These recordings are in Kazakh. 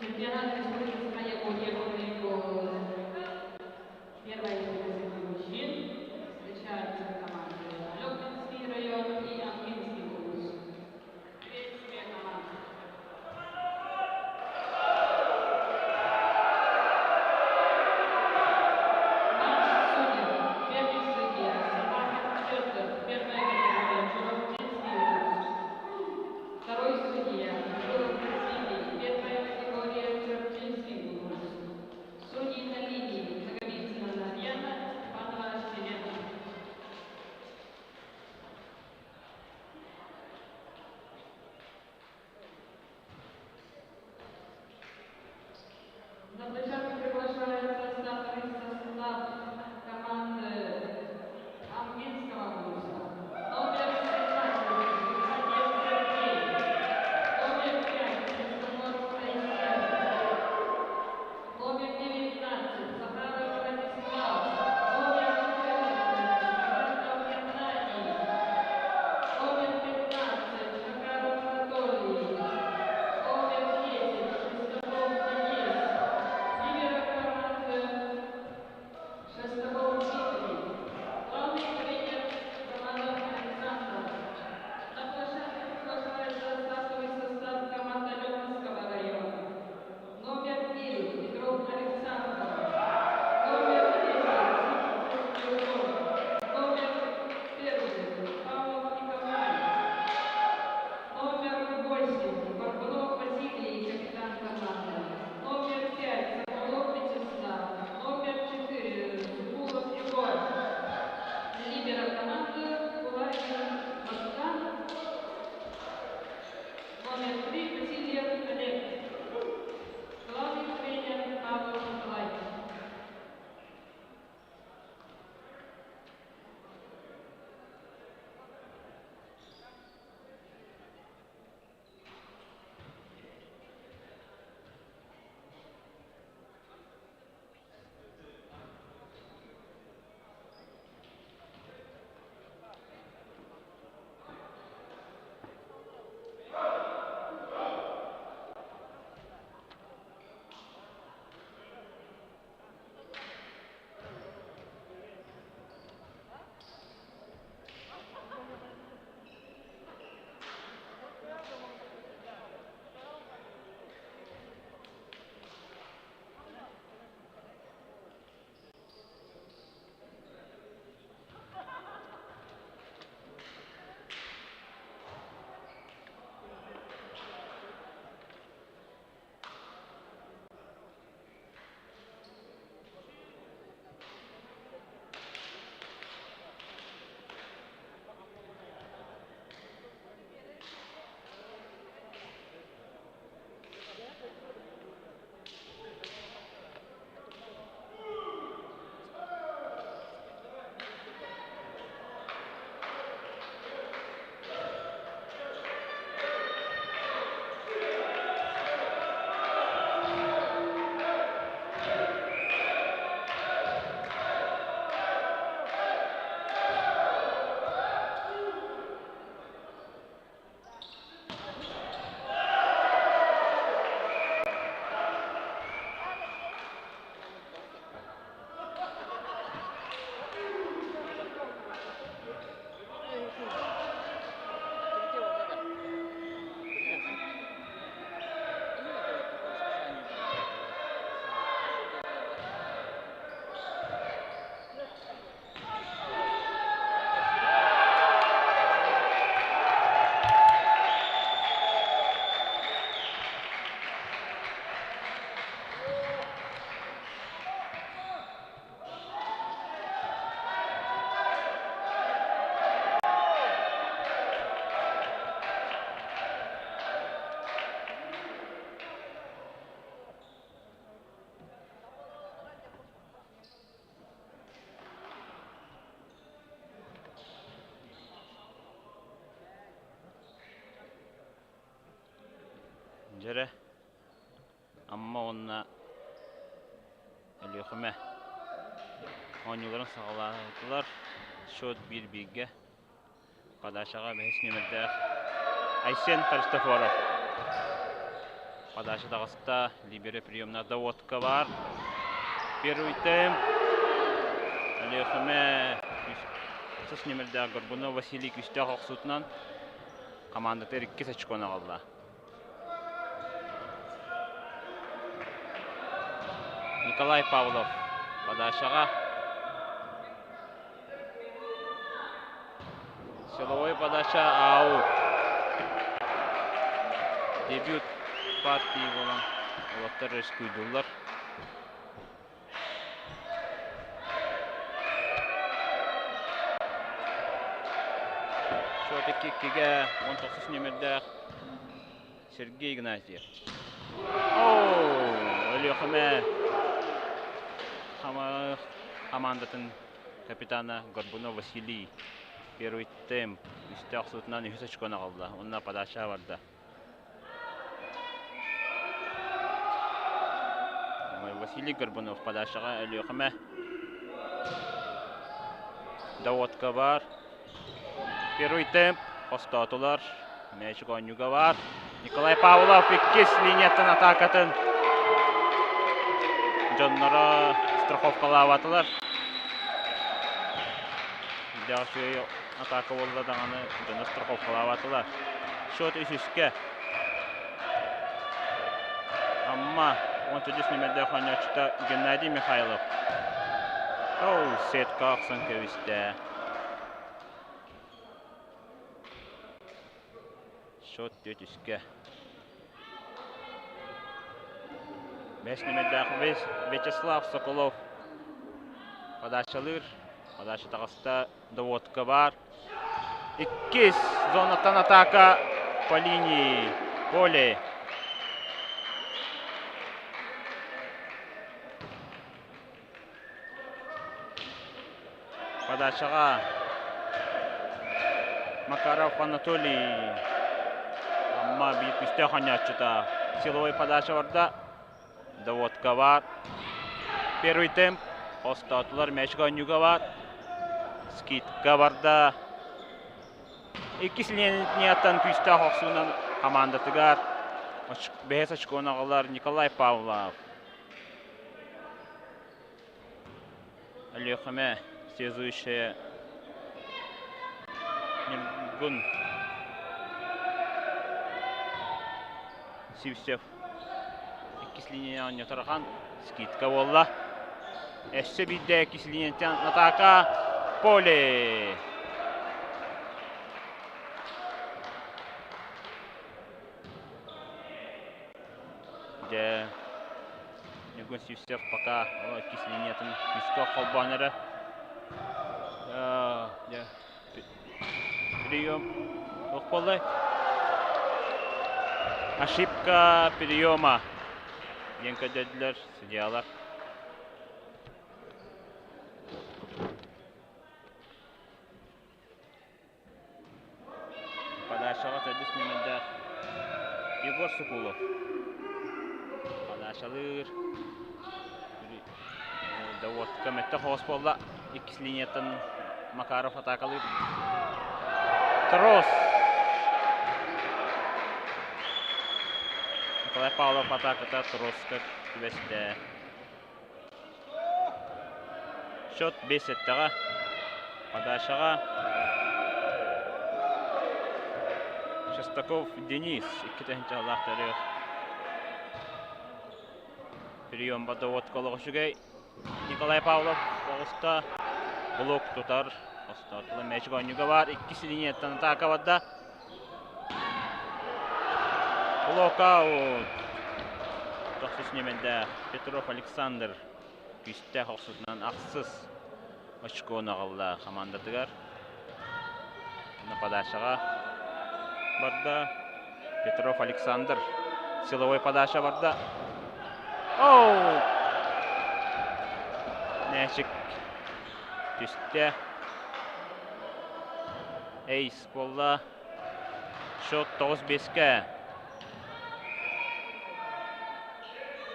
Чемпионат республики Япония по брейку первой категории мужчин. Встречаются команды Лёгинский район и Амгинский вуз. Две команды. На площадку приглашается стартовый состав команды Амгинского вуза. Номер 17 Владимир Сергей. Номер 5 Христофоров Таисия. Номер 19 Захаров Владислав. Номер 14 Захаров Геннадий. Номер 15 Захаров Анатолий. Номер 10 Христофоров Денис. Лидер команды Шестаков Дмитрий. Главный тренер команды Александр. На площадке приглашается стартовый состав команды Лёгинского района. Номер 9 Петров Александр. Номер 10 Сухов Егор. Номер 1 Павлов Николай. Номер 8 Горбунов Василий, капитан команды. Номер 5 Соколов Вячеслав. Номер 4 Зубулов Егор. Лидер команды Куларин Москва. Номер 3 Васильев Олег. Главный тренер Павлов Николай. Jere amma onna Eliyokime oyuncuların sağladılar. Şut 1-1'ge. Qadaşağa 5 nömrədə Aysen Xristoforov. Подача тағыста либере приемна Доводка бар. Первый темп. Алехме. Сыз немерде Горбунов Василий Күстә қоқсутынан команда терікке сәчкона қалды. Николай Павлов подачаға. Силовой подача аут. Дебют партии болан олаттар өскүйділдер. Шоты кеккеге 19 номерде Сергей Игнатьев. Олехме командатын капитана Горбунов Василий. Первый темп. Үстәк сутынан 3 очкона қалды. Онна подача барды. Василий Горбунов подачаға Олехме. Доводка бар. Первый темп. Остатулар. Мәчі Гонюга бар. Николай Павлов 2 линияттан атакатын. Жоннара страховкалаватылар. Дәші атака болды дағаны жоннара страховкалаватылар. Шот үсіске. Амма 13 номерде қанячыта Геннадий Михайлов. Сетка ақсын көвісті. Шот өтіске. 5 номерде Вячеслав Соколов. Подачалыр. Подача тағыста Доводка бар. 2 зонаттан атака по линии поле. Подачаға Макаров Анатолий. Амма бейт үсте қанячыта. Силовой подача барда. Доводка бар. Первый темп. Остатылар Мәчі Гонюга бар. Скидка барда. 2 линияттан күсте қоқсуынан командатыгар. 5 очконағылар Николай Павлов. Олехме связующая Нергун Сивсев. 2 линиян йотарған. Скидка болла. Әшсе бидде 2 линияттан атака поле. Нергун Сивсев пока 2 линияттан күске қолбаныры. Прием. Ошибка приема. Енка дәділер, судьялар. Подачаға тәдіс немінде Егор Сукулов. Подачалыр. Доводка мәтті қоғыс болда. 2 линияттан Макаров атакалыр. Трос. Николай Павлов атаката Троска күбесті. Шот 5-еттіға. Подачаға. Шестаков Денис. 2-тәхінші алақтары. Прием бады отқалы ғышығай. Николай Павлов оғыста блок тұтар. Остатылы Мәчі Гонюга бар. 2 линияттан атака бадда. Блокаут. 9 немінде Петров Александр. Күсті қоқсытынан ақсыз очконы қалды командатыгар. Подачаға барда Петров Александр. Силовой подача барда. Нәшік күсті. Эйс болда. Шот 9-5-ке.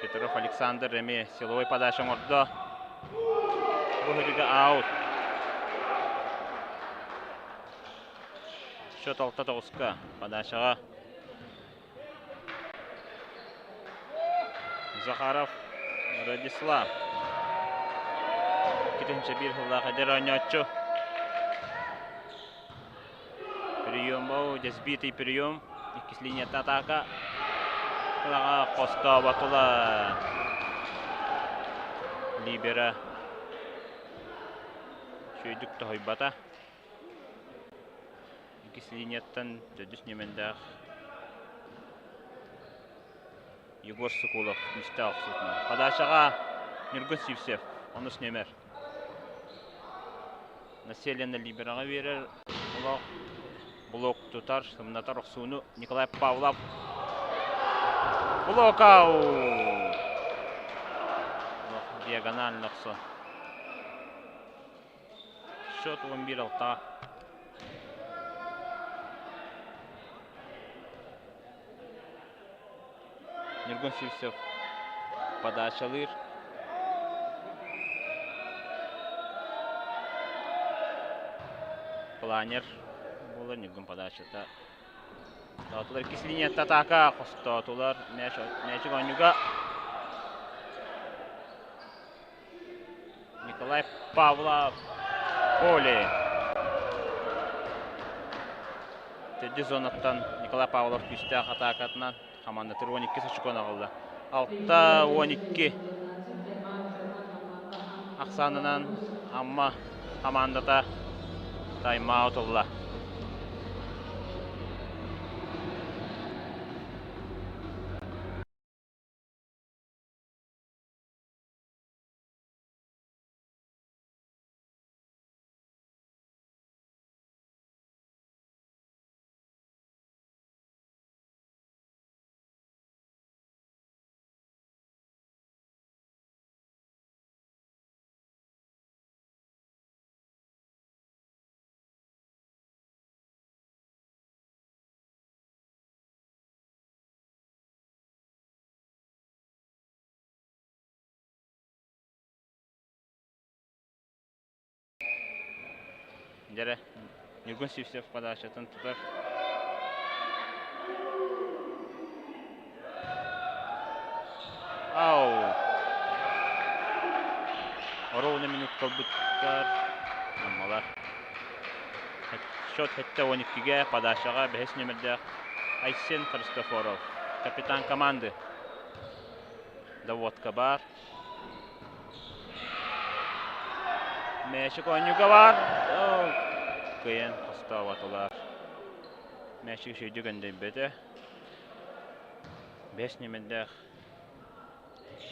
Петров Александр әме силовой подача морда. Бұхыриға аут. Шот 6-9-ка подачаға. Захаров, Радислав. Кетенче bir hılla kadar oynatçı. Прием бау, сбитый прием. Ikisi линията атака. Кылага Коста батула. Либера. Шөйдүк тойбата. Ikisi линияттан төдүс немендах. Егор Соколов мистал сутна. Подачага Нургун Сивсев. Онус номер. Население либерага берер. Блок тутар, сымнатар оксуну Николай Павлов. Блокау. Диагонально оксу. Счет 11-6. Нургун Сивсев подачалыр. Планер. Нургун подачата. Тотулар ikisi линията атака. Тотулар мяч гонюга. Николай Павлов. Поле. Тедди зонаттан Николай Павлов күстәк атакатынан команда 12 сачкон алды. Алтта 12. Аксанынан амма командата тайм-аут алды. Дере Нургун Сивсев подачатын тутар. Ау. Ровно минут калбыттар. Аммалар. Счет хетте 12-ге подачага 5 номерде Айсен Христофоров. Капитан команды. Даводка бар. Мәшік ойнуға бар. Кыйын қыстау атылар. Мәшік шүйдігінде беді. 5 немендер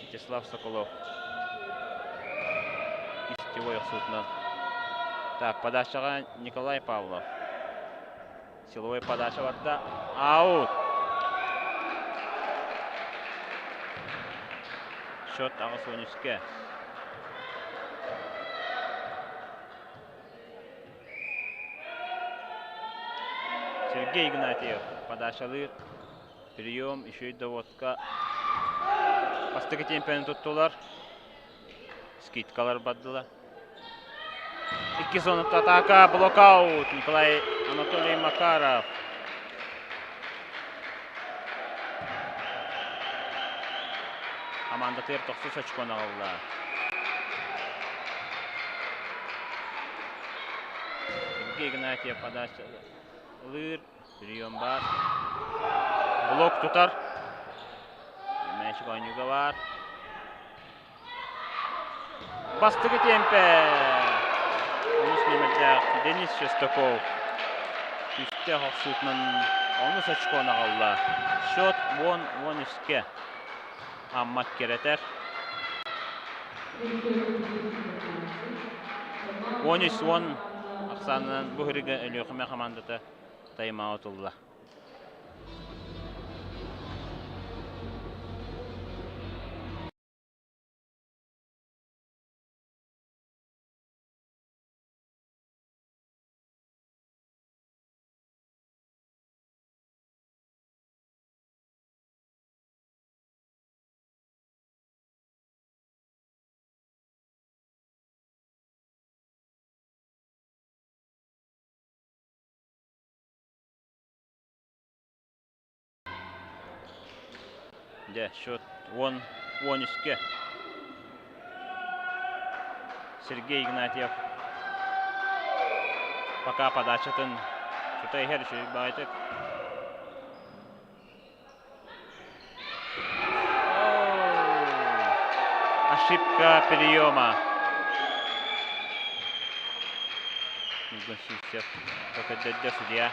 Вячеслав Соколов. Истевой сутнан. Так, подачаға Николай Павлов. Силовой подача барда. Аут. Счет ағыс 13-ке. Сергей Игнатьев подачалыр. Прием, еще и доводка. Астығы темпені тұттылар. Скидкалар баддыла. 2 зонытта атака, блокаут. Николай Анатолий Макаров. Команда тер 9 очкон алды. Сергей Игнатьев подачалыр. Прием бар. Блок тутар. Мәч ойнуга бар. Бастығы темпе. Онус немерде Денис Шестаков. Үсте хақсутнан 10 очкон алды. Счет 10-13-ке. Аммак керетер. 13-10 Ақсанынан бұхыриге өліқіме командата тайм-аут алды. Счет 10 13-ке. Сергей Игнатьев. Пока подачатын Шутай Херши байтык. Ошибка приема. Только для судья.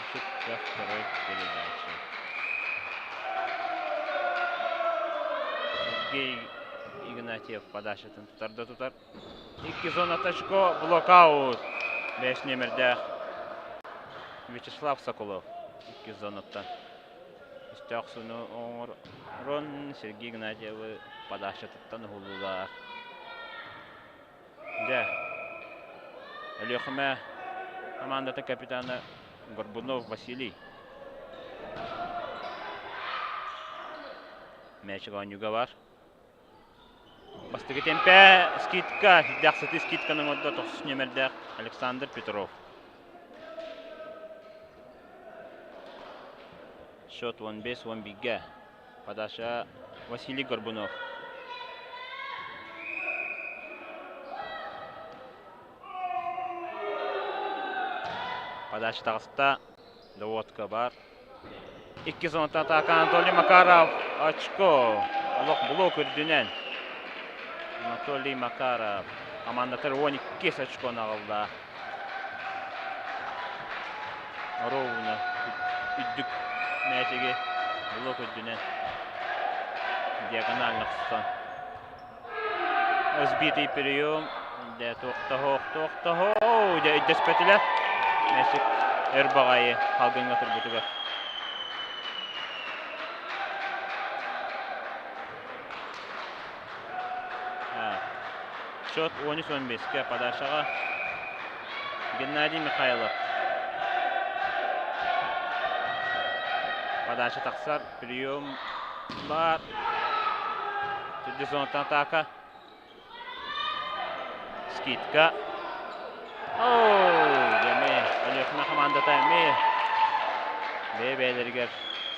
Ошибка второй передачи. Сергей Игнатьев подачатын тутар. 2 зона очко, блокаут. 5 номерде Вячеслав Соколов. 2 зонаттан. Үстәқсуны оңырын Сергей Игнатьевы подачаттан ұғылылар. Да. Әлеқіме командаты капитаны Горбунов Василий. Мәчіға онюға бар. Бастығы темпе скидка. Дәқсеті скидканың отда 9 номерде Александр Петров. Счет 15-11. Подача Василий Горбунов. Подача тағыста Доводка бар. 2 зонтан атака Анатолий Макаров. Очко. Олық блок үрдінен. Анатолий Макаров. Командатыр 12 очко нағылда. Ровно. Үддік мәтеге блок үрдінен. Диагонально құстан. Сбитый прием. Да, тоқта. Да, үддес пәтілі. Мәсік әрбағайы қалғынға тұрбытыға. Счет 13-15-ке подашаға Геннадий Михайлов. Подача тақсар, прием бар. Түрді зонтан атака. Скидка. Деме, әлеқіме командата әме. Бәйлергер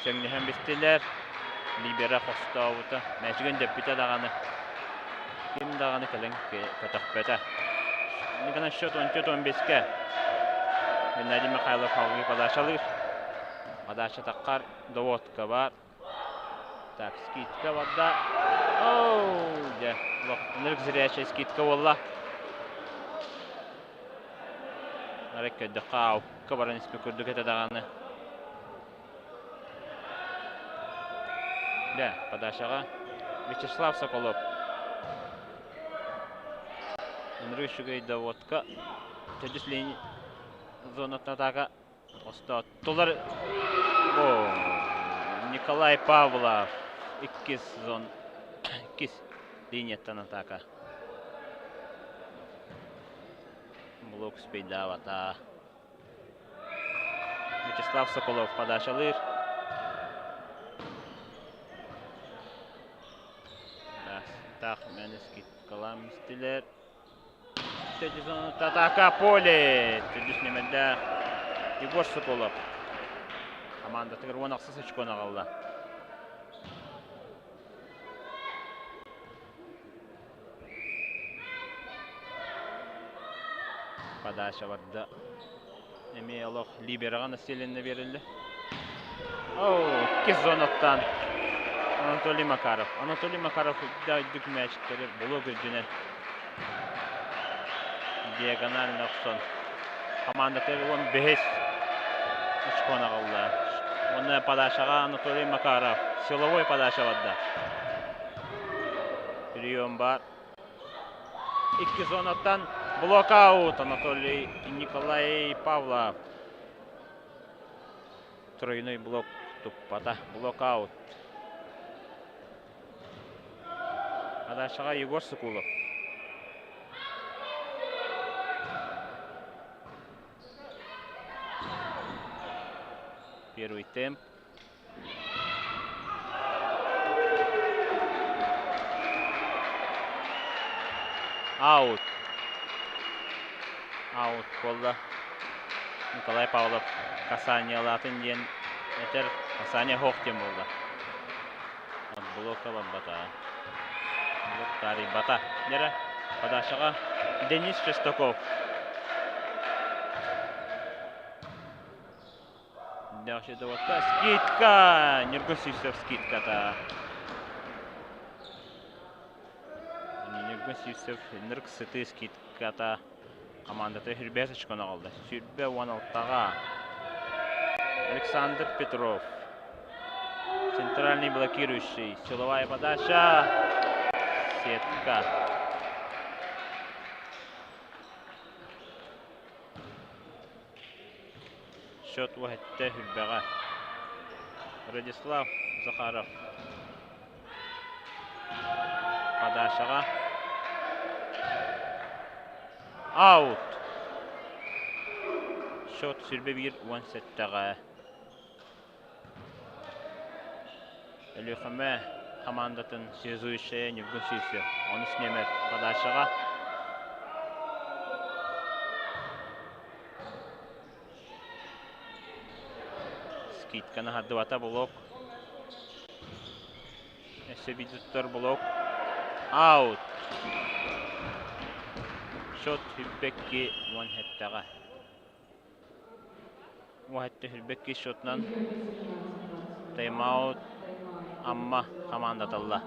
сөңніхен бестелер. Либера қоста ауыты. Мәшіген дөппеті дағаны. Кем дағаны кәлін көтіқпеті. Никана счет 14-15-ке. Геннадий Михайлов қалғы подашалыр. Подача таққар. Доводка бар. Так, скидка вадда. Нұрық зіряча скидка олла. Әрекетті қау. Қабарын іспе көрдік әті дағаны. Да, подашаға Вячеслав Соколов. Нұрышығай Доводка. Тәдіс лейні зонатна тағы. Оста толар. Николай Павлов. 2 линияттан атака. Блок спейдавата. Вячеслав Соколов подашалыр. Так, мәнескет калам стилер. Тәдізон атака поле. Тәдіз немелді Егор Соколов. Команда тігір 16 очко нағалды. Подача варды. Эми олық Либераған істеленіне берілді. 2 зонаттан Анатолий Макаров. Анатолий Макаров үдік мәчіттері бұлы күрдіне. Диагонально ұқсан. Команда тәрі 15 ұшқона қалды. Оны подачаға Анатолий Макаров. Силовой подача варды. Прием бар. 2 зонаттан блокаут Анатолий Николай Павлов. Тройной блок туппата. Блокаут. Подачаға Егор Соколов. Первый темп. Аут. Аут болды. Николай Павлов касание алатын ден. Әтер касание хоқ ден болды. Блока бата. Блок тари бата. Нера подачаға Денис Шестаков. Дальше доводка. Скидка. Нергун Сивсев скидката. Нергун Сивсев нерг сыты скидката. Командаты Хүрбе сычкона қалды. Сүрбе 16-таға. Александр Петров. Центральный блокирующий. Силовая подача. Сетка. Счет вахетте Хүрбеға. Радислав Захаров. Подачаға. Аут. Счет Сүрбе 1-17-таға. Өліқіме командатын связующая Нергун Сивсев. Оны снемет подачаға. Скидканы хаддывата блок. Эсебидуттар блок. Аут. Счет Хүрбекке 1-7-таға. Уахетте Хүрбекке счетнан тайм-аут Амма командаталла.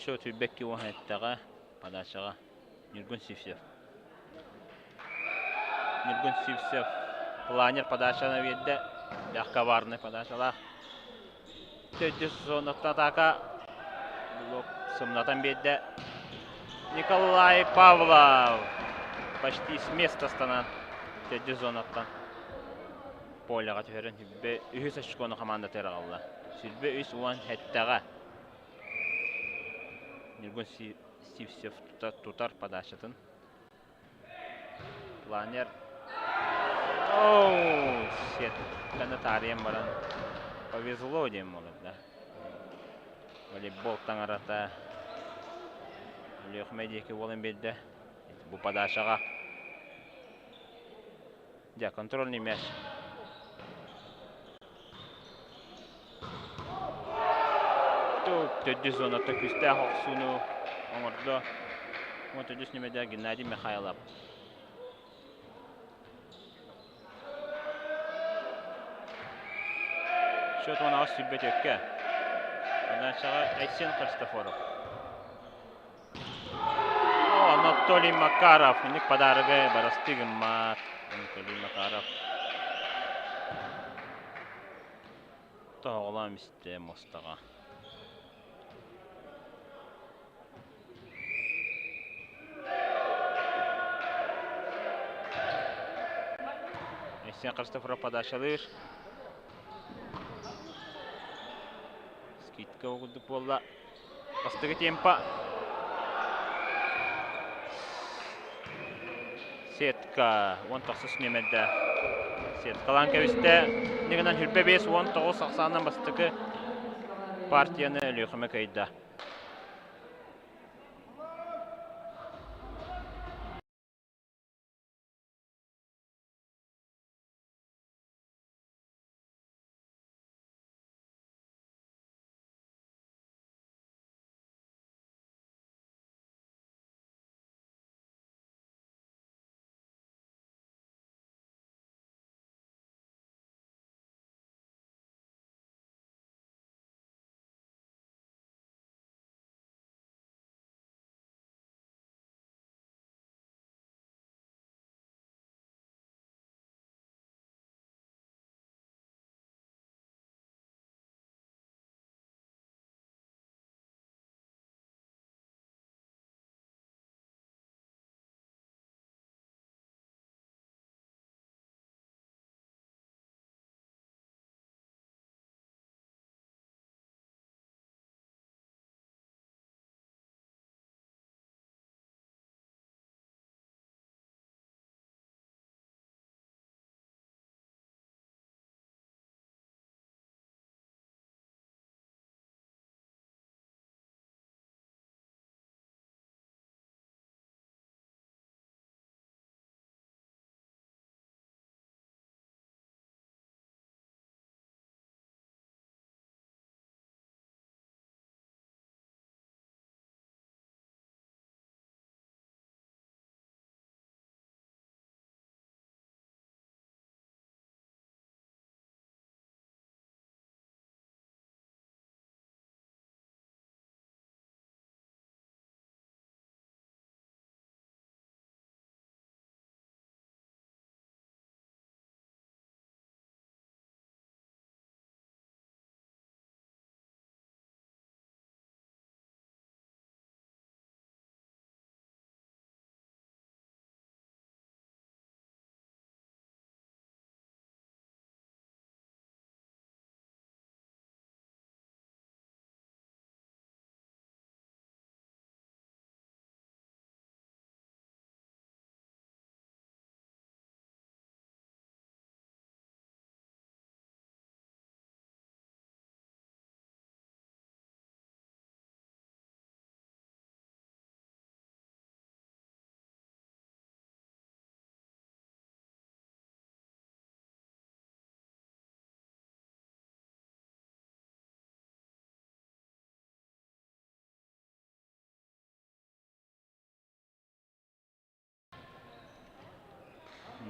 Счет Хүрбекке 1-7-таға. Подачаға Нергун Сивсев. Нергун Сивсев планер подачаны ведді. Легковарный подачалар. 400 атака. Блок сымнатан бедді. Николай Павлов. Почти с места станан. 400-аттан. Поляға төферін. Сүрбе 3 очконы команда терағалла. Сүрбе 3-1-7-таға. Нергун Сивсев тутар подачатын. Планер. Оу, сетканы тарием баран. Повезло дейм олар, да. Волейбол таңарата. Лехмедеки болын бедді. Бұл подачаға. Да, контрольный мяч. Төдді зоната күсті ақсуыны оңырды. Төдді снемеде Геннадий Михайлов. Счет он ағыз сүрбет өкке. Подачаға Айсен Христофоров. Анатолий Макаров. Үндік подарығы барастығым мат. Анатолий Макаров. Тоғылам істе мостаға. Айсен Христофоров подачалыр. Скидка оғылдық болда. Бастығы темпа. Сетка. 19 немеді. Сеткалан кәвісті. Негінен Хүрбе 5-19-90-нан бастығы партияны өліқімі кәйді.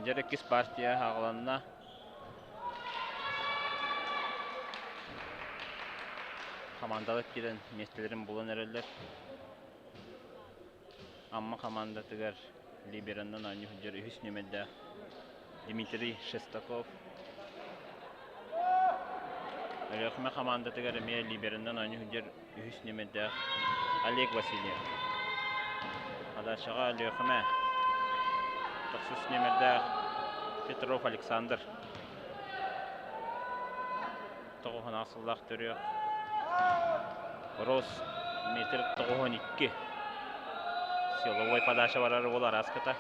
Jerikis partiya hağlanına. Komandalık giren meselerin bulan ereller. Amma komanda tıgar Liberandan aynı hücre Hüsnü'mede Dmitri Shestakov. Alekme komanda tıgar Liberandan aynı hücre Hüsnü'mede Oleg Vasilyev. Adaşağa Alekme Hüsnü'mede Petrov Alexander. Toğun asıllaq törüyor. Рос метр 92. Силовой подача варары болар аската.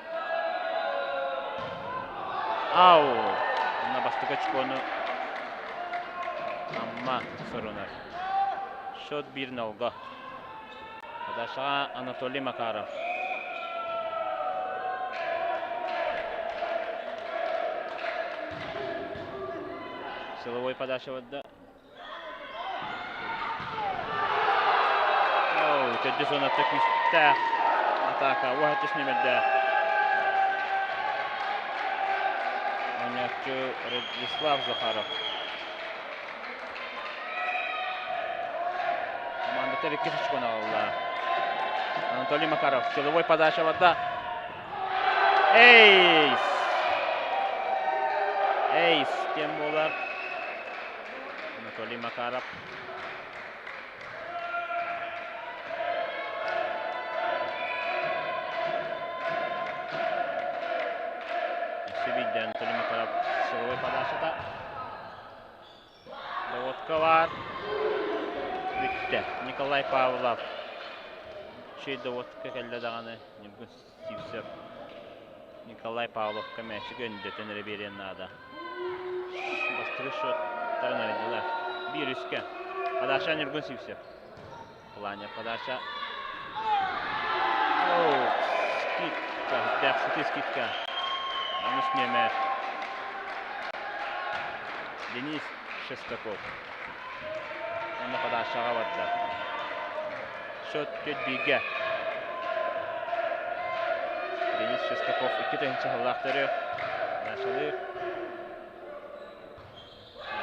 Ау! На бастык очкону. Амма сорунар. Шот 1-0. Подача Анатолий Макаров. Силовой подача вадда. Тәді зонаттық мистәқ атака. Уәхәтіш немелді. Онякчы Радислав Захаров. Команда тәрекке шычкон алды. Анатолий Макаров. Силовой подача вадда. Эйс! Эйс! Кем болар? Анатолий Макаров. Анатолий Макаров силовой подача. Доводка var. Bitti. Nikolay Pavlov. Доводка келді дағаны. Нергін Сивсев. Николай Павлов көмәші гөнді төнірі берен нада. Бастыры шоттарын әрділер. Bir üsке. Подача Нергін Сивсев. Планя подача. Скидка. Бәқсіті скидка. Анус Немер. Денис Шестаков. Оны подачаға барды. Шот 4-1-ге. Денис Шестаков 2-тінші ғылақтары. Подачалы.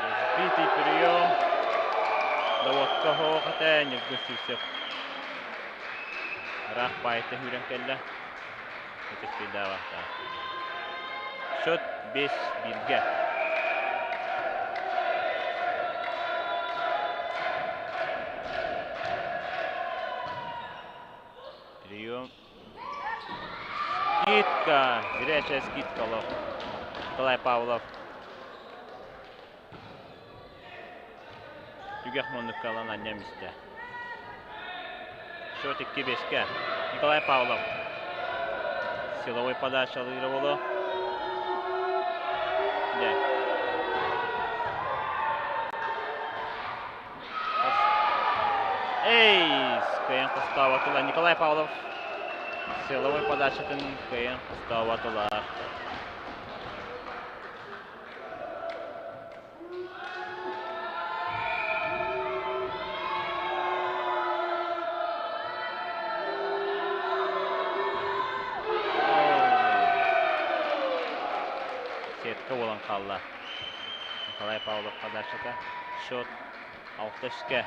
Разбитый прием. Доводка хоғыта. Нергін Сивсев. Рақ байты хүрен келді. Өтіспейді вақта. Шот 5-1-ге. Прием. Скидка. Зрячая скидка. Николай Павлов. Түгек мұндық қалан анням істе. Шот 2-5-ге. Николай Павлов. Силовой подача алыйры болу. Эйс! Кайын қыстау атылар. Николай Павлов. Силовой подачатын кайын қыстау атылар. Сетка болан қалла. Николай Павлов подачата. Шот 6-ке.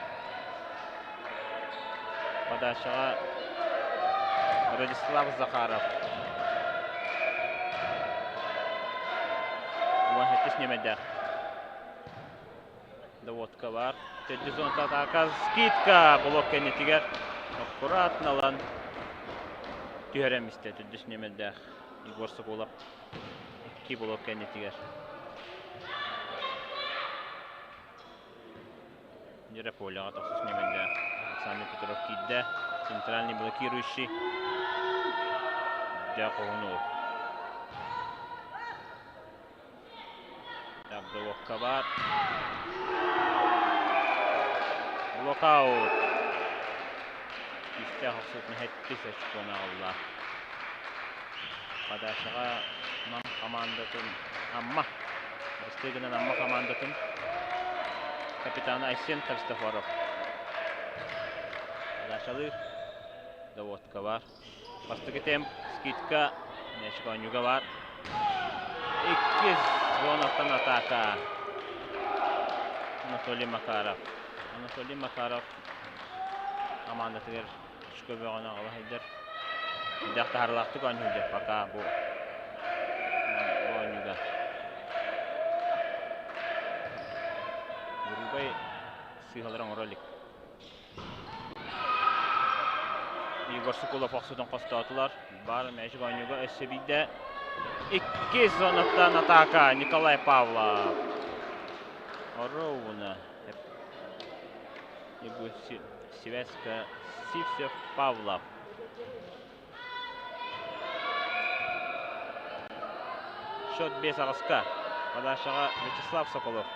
Подачаға Радислав Захаров. Уәхеттіш немеді. Доводка бар. Тәді зонта атака. Скидка. Блок кәнетігер. Аккуратно лан. Түйеремісті. Тәдіш немеді. Игорсы болап. 2 блок кәнетігер. Нере поляға тақсыз немеді. Александр Петров кидді. Центральный блокирующий. Дяховнов. Так, доводка бар. Блокаут. Исте хақсытны хәтті сәчкона алла. Подашаға нам командатын Амма. Растыгынан Амма командатын. Капитан Айсен Христофоров. Подашалы. Доводка бар. Бастығы темп. Скидка. Нешка онюга бар. 2 зонаттан атака. Анатолий Макаров. Анатолий Макаров команда тегер шкөбөгөнө алайдыр. Дәхтә харлакты гонюга пока бу. Гонюга. Урубай сыйгаларың ролик. Игорь Соколов аксудан кастатылар. Бар мәҗи гонюга эсебиде. 2 зонаттан атака Николай Павлов. Оровна. Севеска Сивсев Павлов. Счет без ағысқа. Подачаға Вячеслав Соколов.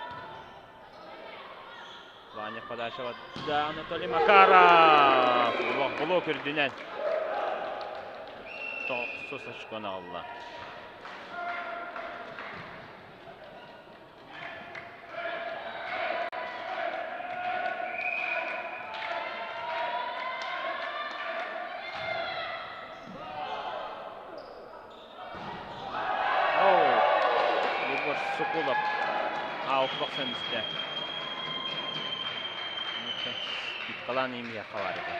Ваня подачаға да Анатолий Макаров. Блок үрдінен. Тоқсыз ашқаны алла. Соколов. Ауқлық сәністі. Қалан емге қаларығы.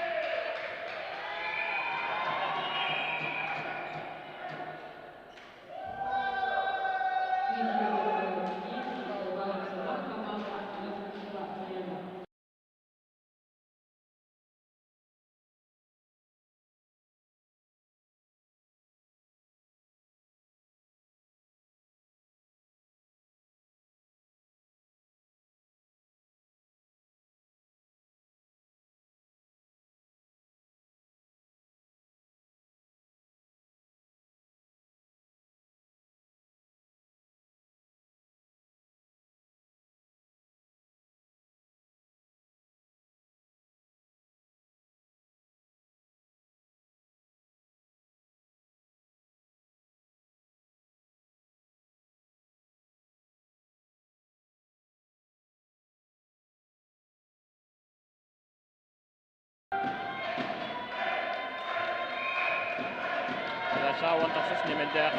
Подача он таксыз немелді.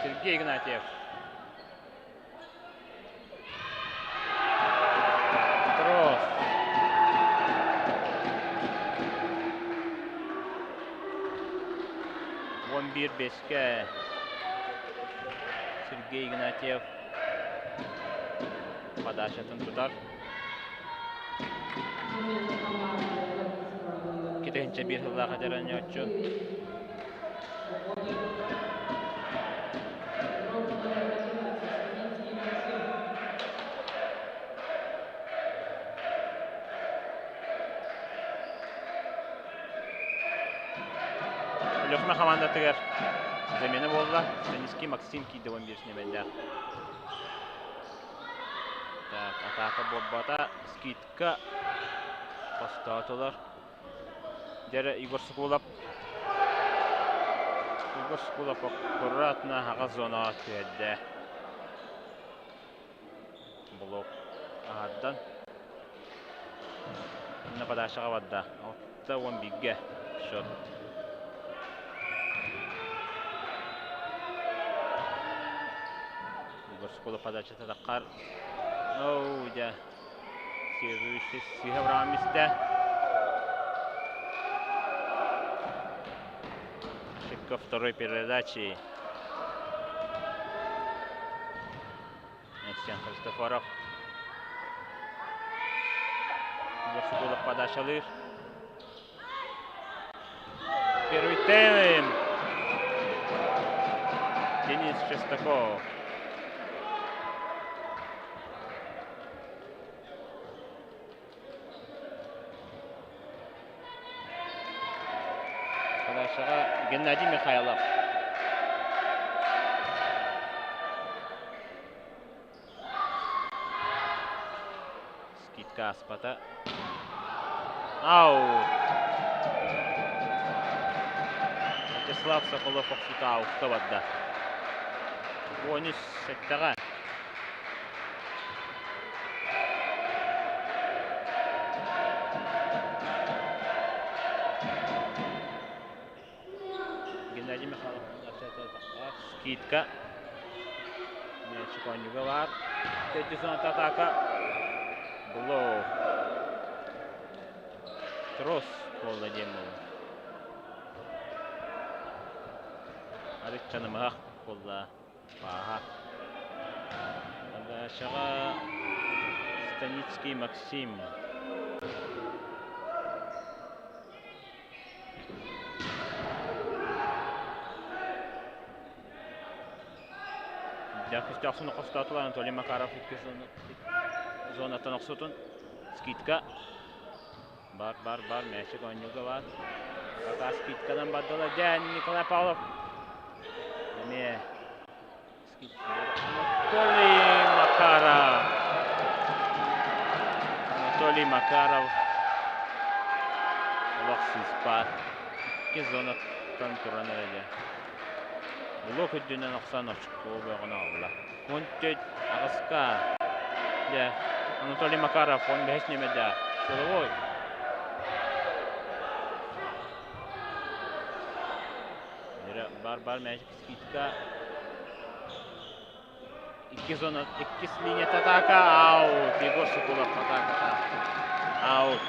Сергей Игнатьев. Трос. Он bir beşke. Сергей Игнатьев. Подачатын tutar. Кетенче bir hızla kaçaran yatçı. Лёхна команда тегер замена болды. Станиский Максим кейді 15 немелді. Так, атака боббата. Скидка. Постатылар. Дәрі Игорь Соколов. Игорь Соколов аккуратно аға зона түйеді. Блок ағаддан. Мына подашаға бадда. 6-11-ге шот. Игорь Соколов подача тадаққар. Оу, да. Следующий Сигаврамисте. Ошибка второй передачи. Несен Христофоров. Игорь Соколов подачалыр. Первый тайм. Денис Шестаков. Геннадий Михайлов. Скидка Аспата. Ау! Вячеслав Соколов оқсута ауқта бадда. 13 сеттаға. Геннадий Михайлов Скидка. Мячик Онюга бар. Третий зон атака. Блоу. Трос қолда демол. Арик Чанымақ қолда. Баға. Шаға Станицкий Максим. Дәкісті ақсыны қостатылар Анатолий Макаров зонаттан ақсытын. Скидка. Бар. Мәшік Онюга бар. Қақа скидкадан бадыла. Дән Николай Павлов. Әме. Анатолий Макаров. Лақсыз бар. Ке зонаттан тұран әрәді. Блок өдденен ақсан ашық болуғын ауыла. 13 ағысқа. Анатолий Макаров 15 немеді. Силовой. Бар мәжік скидка. 2 линия атака. Аут. Егор Соколов атака. Аут.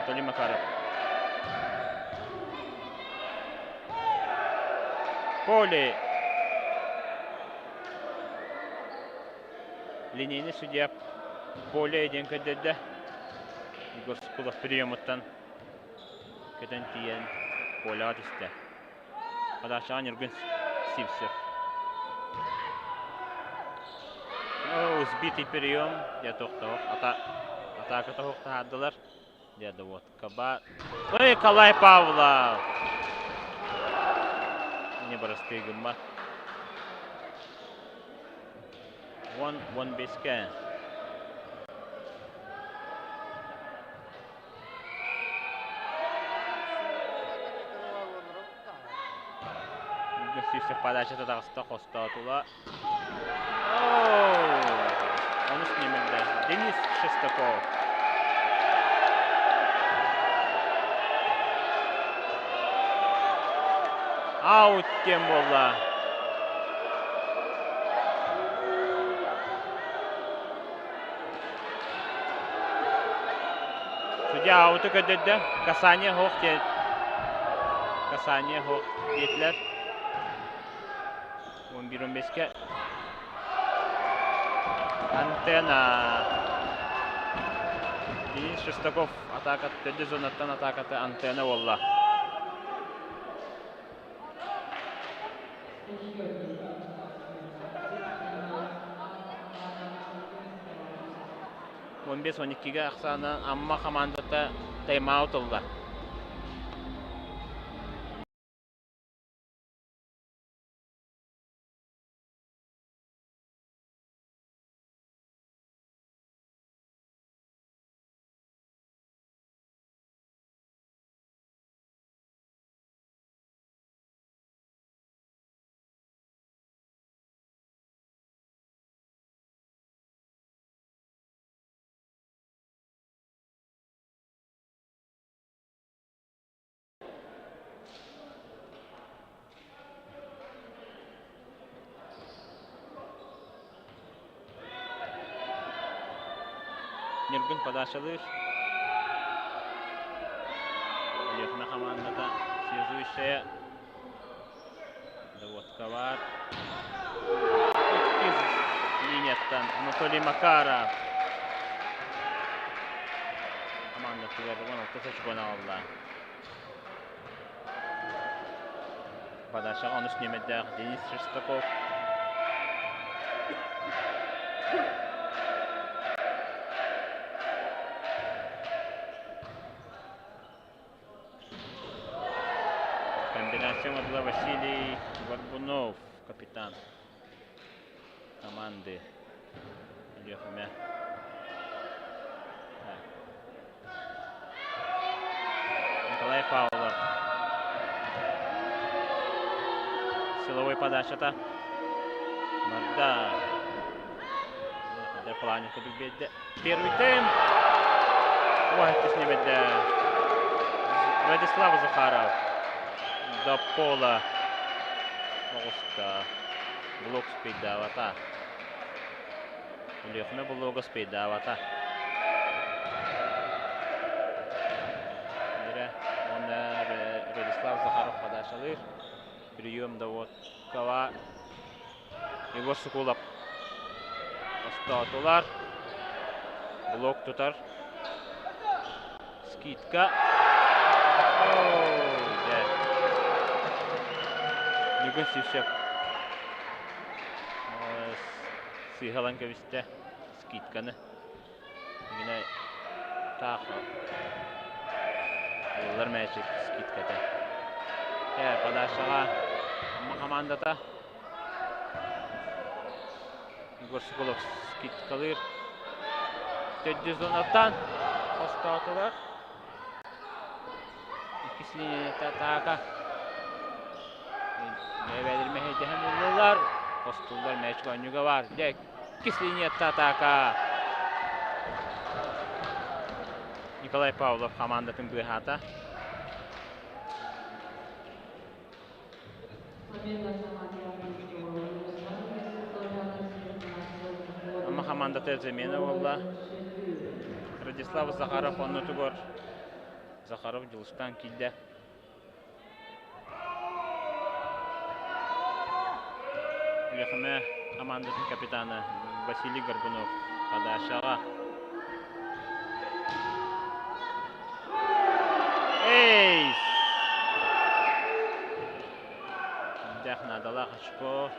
Анатолий Макаров. Поле. Линейный судья Поле еден көдеді. Егор Соколов приемыттан көтен тиен Поле атысты. Қадашаған Юрген Сивцев. Сбитый прием. Я тоқтауық. Атака тоқтау аддылар. Деді вот Каба. Николай Павлов. Не барасты гүмма. 1-5-ке. Сүйсек подача тадағыста қоста атула. Он үстінемелді. Денис Шестаков. Аут тем болды. Судья ауты көдеді. Касание хоқ дед. Касание хоқ детлер. 11-15-ке. Антена. Денис Шестаков атака төді зонаттан атакаты Антена олла. Он 15-12-ге ақсаны амма командата тайм-аут олды. Нергін подашалыр. Лехна командата связующая. Доводка бар. Линияттан Анатолий Макаров. Команда тüверген ортасы чугана алды. Подашаға 13 немедді Денис Шестаков. Комбинация была Василий Горбунов, капитан команды Лехмя. Николай Павлов. Силовой подача-то. Марда. Де плані ходив бідде. Перший тайм. Ой, тиснемедде. Владислав Захаров. До пола. Оғыста. Блок спейдавата. Үліқме блогы спейдавата. Владислав Захаров подашалыр. Прием Даводкова. Егор Сокулов. Остатулар. Блок тутар. Скидка. Нүгін Сившев. Сыйғаланковисте скидканы. Міне тақы. Олар мәчік скидката. Подашаға командата. Егор Сокулов скидкалыр. 410-аттан остатылар. İkisi liniyette atağa. Meyvedirme hedehen olurlar. Postullar meçhul oyuncuga var. İkisi liniyette atağa. Nikolay Pavlov komandatın bu hata. Ama komandata zamena oldu. Владислав Захаров онны тугор. Захаров жылыштан килді. Үліқіме командатын капитаны Василий Горбунов подашаға. Эйс! Дәхнадала Қашко.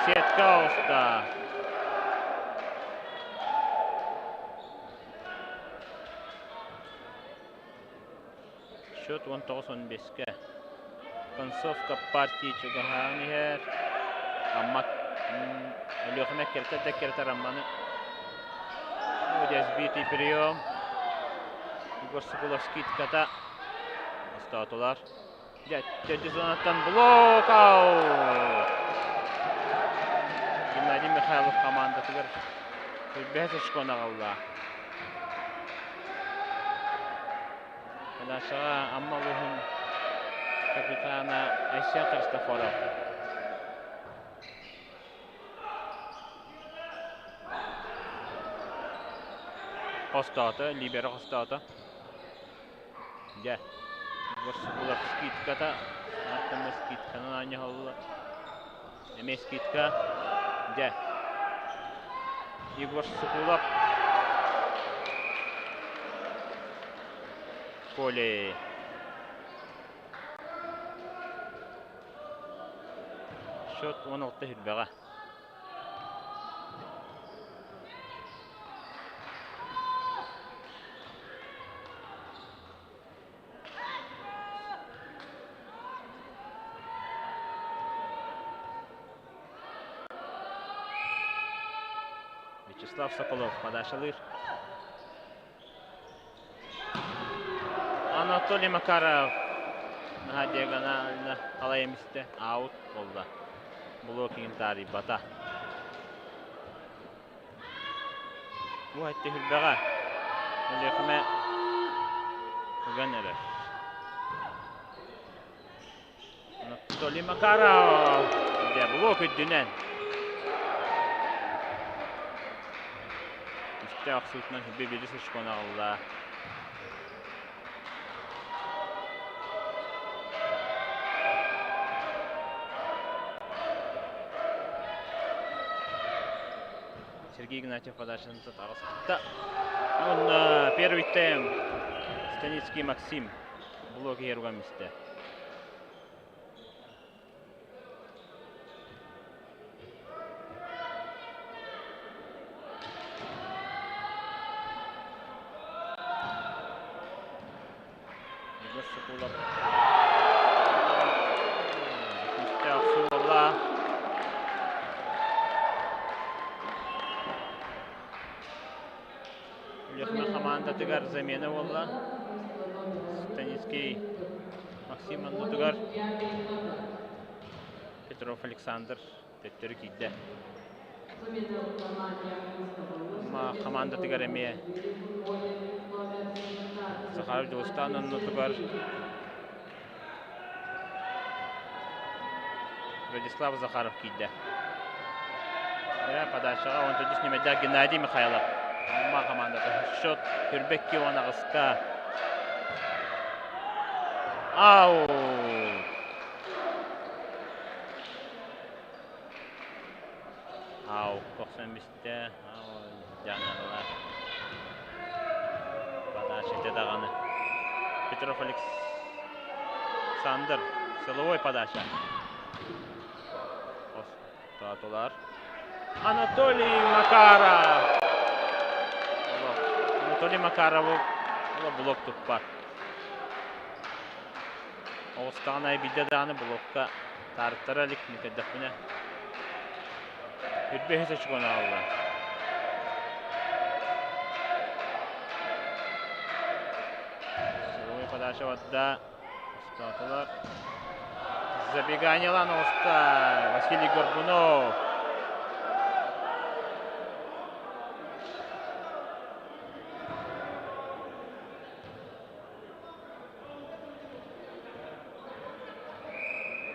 Сетка уста. Счет 19-15. Концовка партии чугаханихер. Amma Лёхме кертер Рамбаны. Здесь битый прием. Егор Сокулов скидката. Остатулар. Дядя Зонаттан блок аут. Геннадий Михайлов командатыгар. Бәс очкона қалды. Подашаға Аммалухын капитана Айсен Христофоров. Остаты, либера остаты. Егор Сокулов скидката. Артемі скидканы аңы қалды. Әме скидка. Егор Сокулов. Поле. Счет 16-15. Вячеслав Соколов подашалыр. Анатолий Макаров диагонально қалай еместі аут болды. Блокинг тари бата. Bu hatta hülbağa. Ölüqime ugan erer. Anatolий Макаров. Блок üddünen. İşte ақсуытынан birisi шықона қалды. Сергей Игнатьев подача на Татарского. Он первый тайм. Станицкий Максим. Блок еруга месте. Лехме команда тыгар замена болла. Станицкий Максим Аннутугар. Петров Александр Теттер кийде. Ма команда тыгар эме. Захаров Достан Аннутугар. Владислав Захаров кийде. Подачаға он тоді снемедя Геннадий Михайлов. Ма командата счет Хүрбекки онағысқа. Ау! Ау, 95-те. Ау, жанарылар. Подача дедағаны. Петров Александр. Силовой подача. Остатулар. Анатолий Макаров. Анатолий Макаров блок туппар. Оғыстағын айбиді дағаны блокқа тарттар әлік мекеддіқпіне. Үрбехесі шығын алды. Силовой подача ватта. Остатылар. Забеганиялан оста. Василий Горбунов.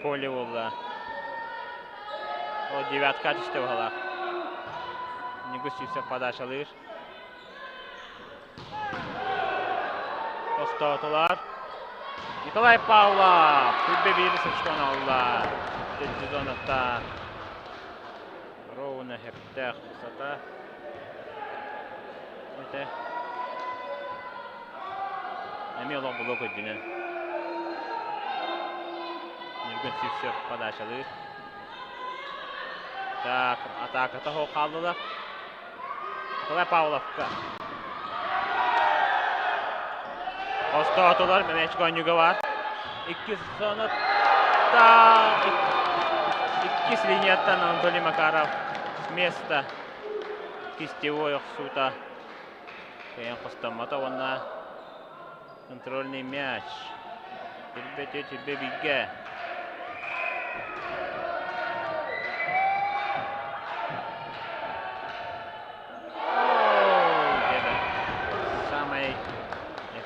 Поле oldu. O девятка düştü valla. Nigus Yusuf подача alır. Остатылар. Николай Павлов. Күлбе бейді сычқан алла. Тетті зонатта. Ровно хептех высота. Это. Әме олақ блок өддінен. Ниргün Сивсев подача алır. Так, атаката хоқ қалдылар. Николай Павловқа. Остатылар, мәмәчік ойнуға бар. 2 зонатта. 2 линияттан Анатолий Макаров. С места. Кистевой оқсута. Каян қостамата онна. Контрольный мяч. Түрбе биге.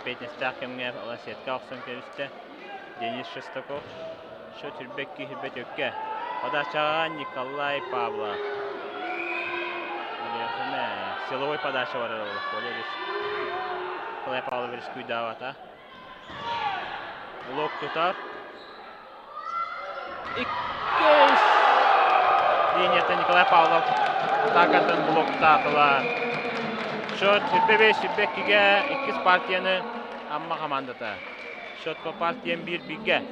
Петя Стахемгер, Ласетка Оксан Кевисте, Денис Шестаков, Счет Хүрбекки Хүрбетөкке. Подача Николай Павлов. Силовой подача var arada. Николай Павлов рискуй давата. Блок tutar. İkkiz. Liniyette Николай Павлов. Takatın blokta atılar. Счет Хүрбеккиге 2 партияны Amma командата. Счет по партиям 1-1.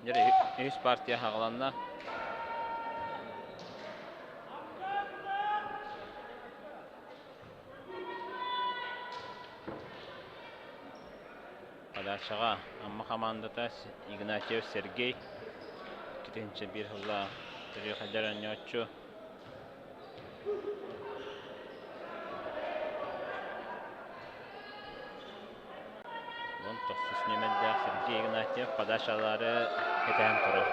Yere üst partiya hağlanna. Padaşağa amma komandada Ignatiev Sergey. İkinci bir hızla Tırıqadar oynaçı. Toksuz nemelde Sergey Ignatiev padaşaları eten turur.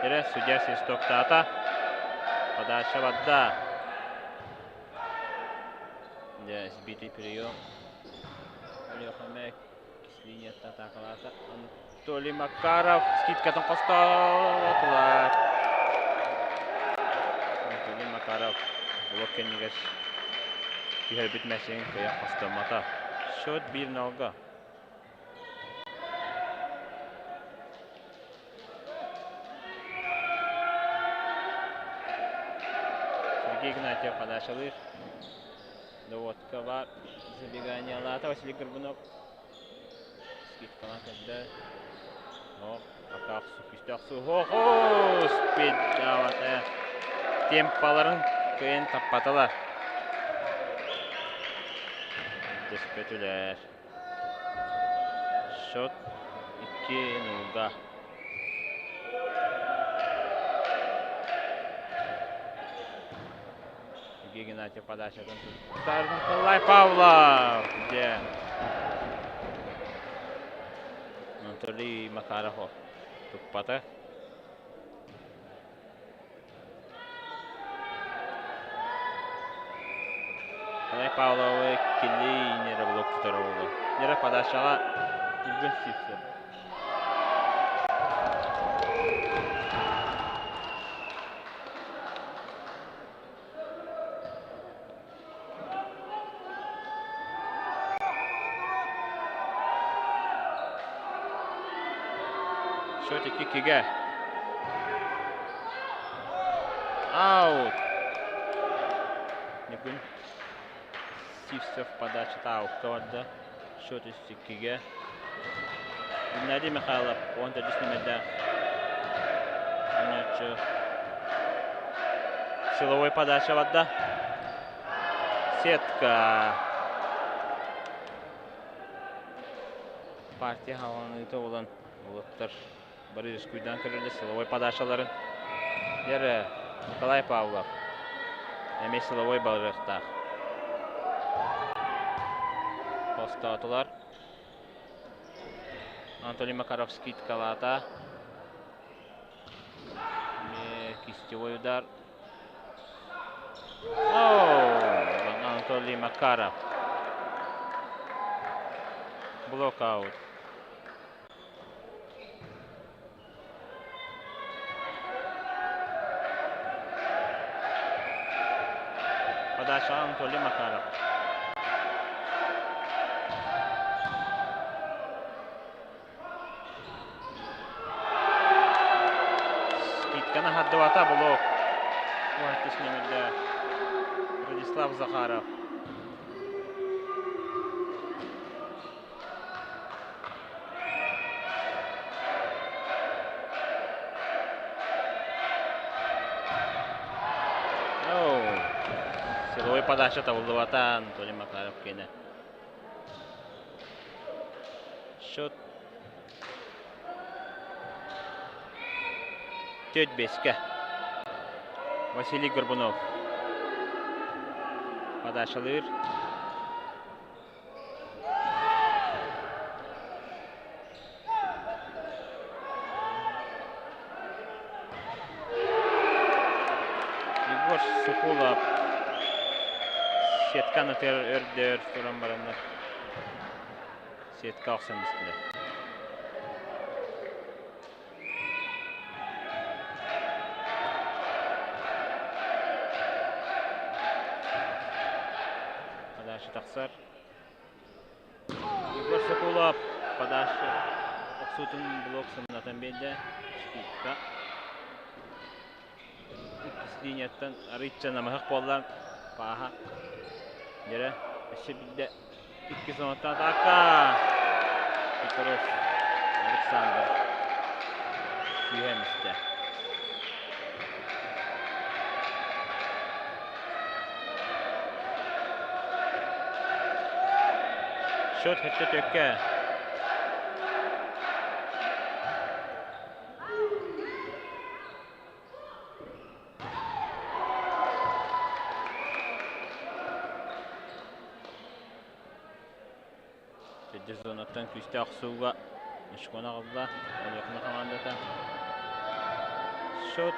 Yere Süger Sistok'ta Padaşa vadda. Ya sbitый прием. Лёхамек линияттан такалата. Анатолий Макаров скидкадан костолотулар. Анатолий Макаров блоккенигес бихер битмесин кая костомата. Шот 1-0. Сергей Игнатьев подошел. Доводка var. Забегание Лата, Василий Горбунов. Скидка Лата. Но, Акахсу, Пистахсу. Хо-хо! Спид давата. Темпаларын кыйын таппаталар. Деспетүлер. Шот 2-0. Игнатьев подача. Николай Павлов. Где? Анатолий Макаров. Туппата. Николай Павлов килли нера блок туторулу. Нера подачаға үлген сипсі. Шот 2-2. Аут. Бүгін Сивсов подача аутқа барды. Шот 2-2. Геннадий Михайлов 14 номерде ойнаушы. Силовой подача барды. Сетка. Партия хаваны тоғылан олықтар. Борис Куйдан кірілді силовой подачаларын. Ері Николай Павлов. Әмей силовой балырықта. Поста атылар. Анатолий Макаров скидкалата. Кистевой удар. Анатолий Макаров. Блокаут. Подача Анатолий Макаров. Скидканы хаддывата блок. Уайтыс номерде Радислав Захаров. Силовой подача табылдывата Анатолий Макаров кені. Шот 4-5. Василий Горбунов. Подачалыр. Егор Сукулов. Сетканы өрдер тұран барандар. Сетка ақсан үстінде. Подача тақсар. Егор Сокулов. Подача. Оқсутын блок сымнатан бейді. Шкитка. Иккіс линияттан Ритча намахық болдан. Паха. Yere şimdi 2 sonradan ataka. Petrov Alexander. Süyemiste. Şut hette tökke. Tedde zonattan küste aksuga. Şkona qabla. Olyoqna komandata. Şut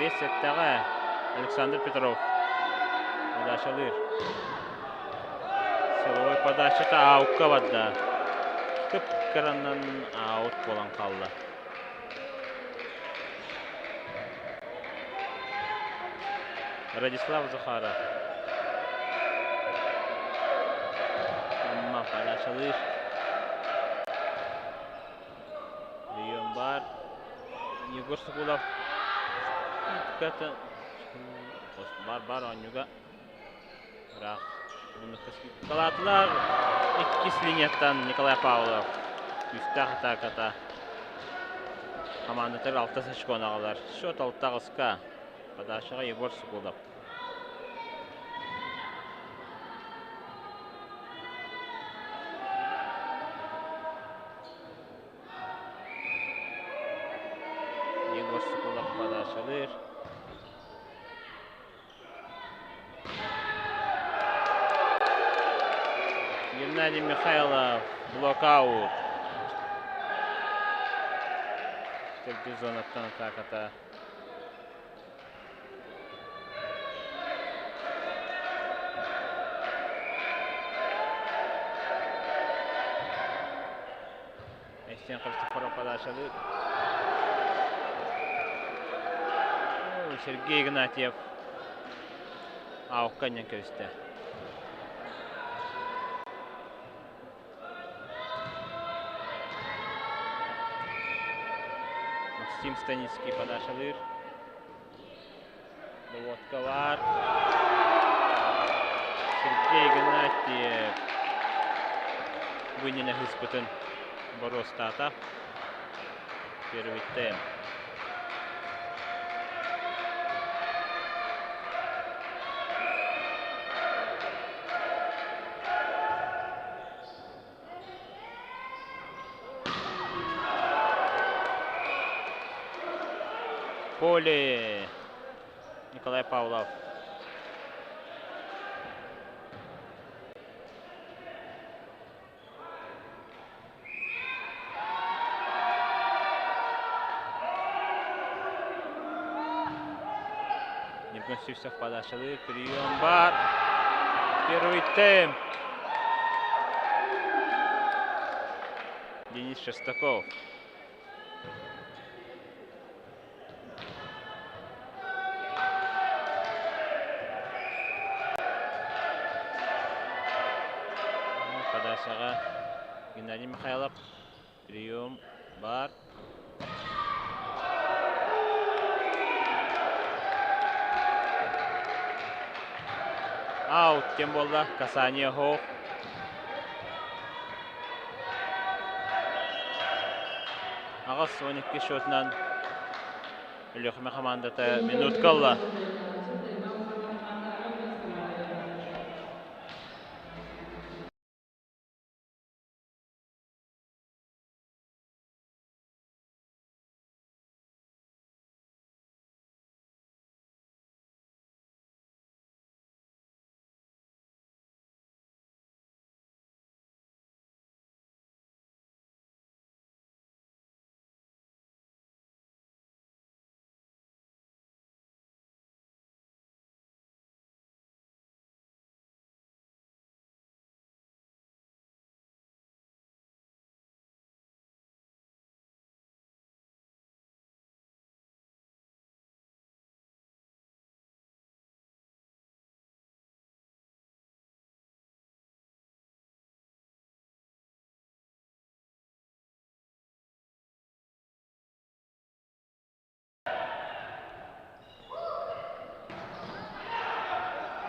5 settage. Александр Петров. Подачалыр. Силовой подача аукка бадда. Кып кыраннан аут болан қалды. Радислав Захаров. Amma подачалыр. Прием бар. Егор Сокулов. Ката бар ойнуга. Бірақ Калатылар 2 линияттан Николай Павлов. Үстә атаката. Командатар 6 очкон агалар. Шот 6-га. Подачага Егор Сокулов. Егор Сокулов подачалыр. Геннадий Михайлов, блокаут. Тепті зонаттан атаката. Эстен Христофоров подачалыр. Сергей Игнатьев. Аукканен кірісті. Максим Станицкий подачалыр. Доводка бар. Сергей Игнатьев. Вынене испытын Боростата. Первый темп. Поле. Николай Павлов. Непонсивцев подачалыр. Прием бар. Первый темп. Денис Шестаков. Подачага Геннадий Михайлов. Прием бар. Аут тем болда. Касание хоқ. Ағыз 12 шотынан үліқіме командата минут қалла.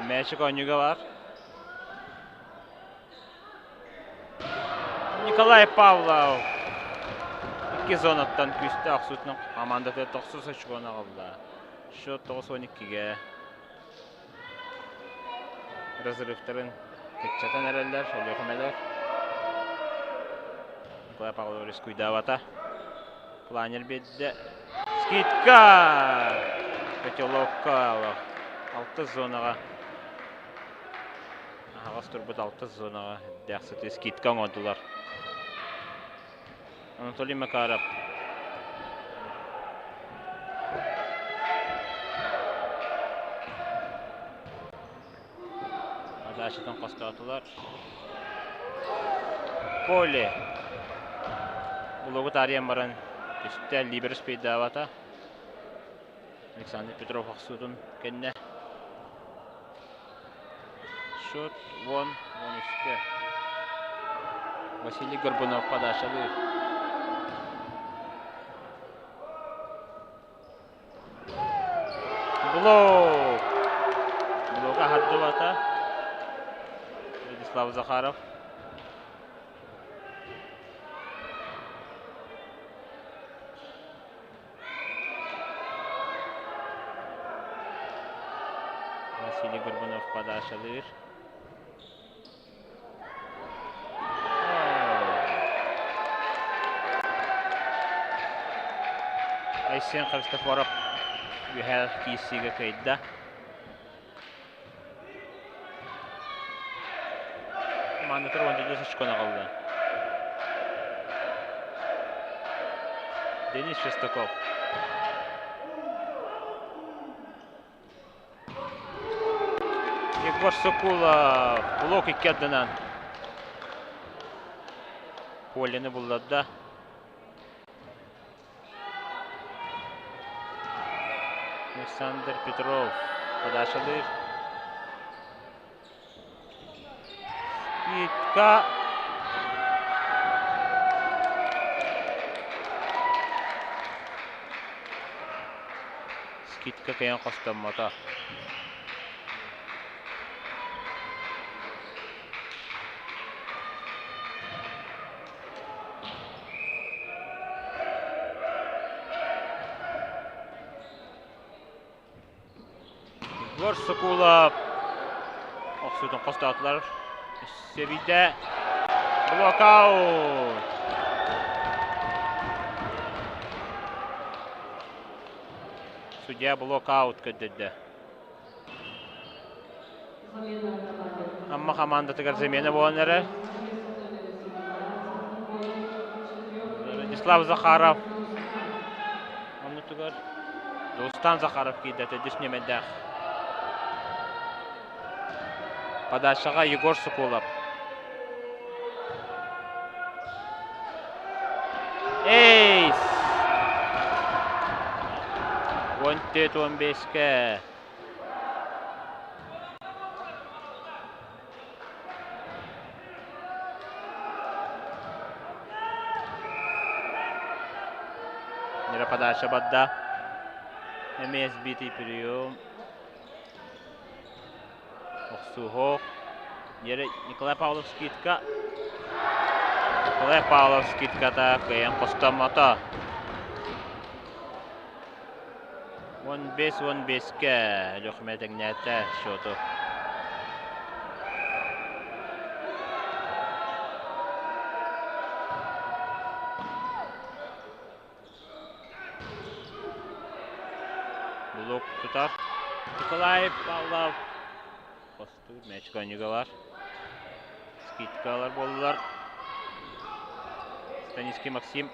Мәшік ойнуға бар. Николай Павлов. 2 зонаттан күсті Ақсудың командасы 9 очконы алды. Счет 9-12-ге. Разрывтарын кетчатан әрелер, өлеқімелер. Николай Павлович күйдавата. Планер бедді. Скидка! Котеловка 6 зонаға. Ағас тұрбыт 6 зонаға. Дәқсіті скидка оңадылар. Анатолий Макаров. Адашытын қостатылар. Поле. Улығы тариян баран үсті Либерс пейдавата. Александр Петров Ақсудын кенне. Шот 10-13. Василий Горбунов подашалы. Блок. Блока Хаддувата. Владислав Захаров. Василий Горбунов подашалыр. Айсен Христофоров Вихел кисиге кайда. Командатар 14 очкона қалды. Денис Шестаков. Егор Сокулов. Блок 2-ден. Полені бұлладда. Александр Петров. Подашалыр. Скидка. Скидка кайын қостаммата. Егор Сокулов. Ақсудың қостатылар. Sevide blockout. Судья блокаут кәдді. Амма команда тігір замена болған әрі. Владислав Захаров. Оны тігір. Достан Захаров кейді. Тәдішіне мәдәқ. Подачаға Егор Сокулов. Эйс! 14-15-ке. Нера подача бадда. МС битый прием. Сухов. Николай Павлов скидка. Николай Павлов скидката кайын қостамата. 15-15-ке Лөхмет әңнәті шоты. Блок тұтар. Николай Павлов. Қосту мәчка негалар. Скидкалар болылар. Станицкий Максим.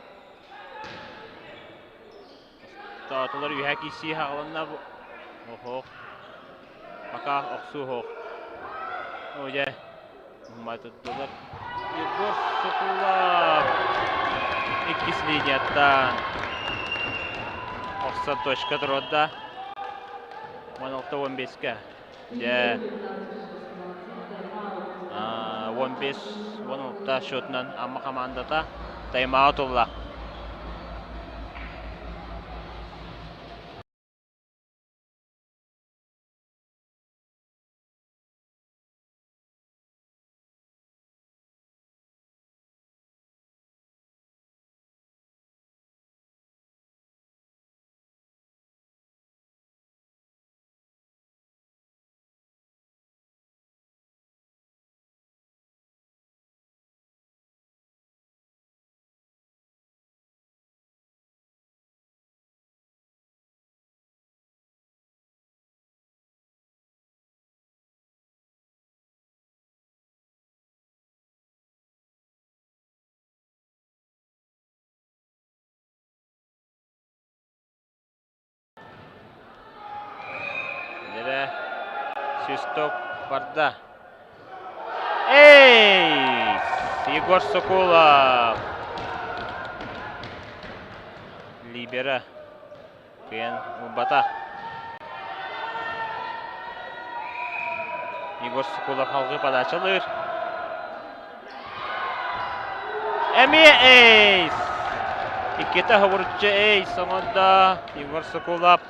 Татылар үйәк есі хағылынна бұл. Оқ. Ақа оқсу оқ. Оде. Мұхаммадыдылар. Егор Сокулов. 2 линияттан. Оқса точка тұродда. 16-15-ке. 15-16 шотынан амма командата тайм-аут олла. Свисток барда. Эйс! Егор Соколов. Либера. Кыян Убата. Егор Соколов алғы подачалыр. Эми эйс! Иккета хавурчы эйс. Соңында Егор Соколов.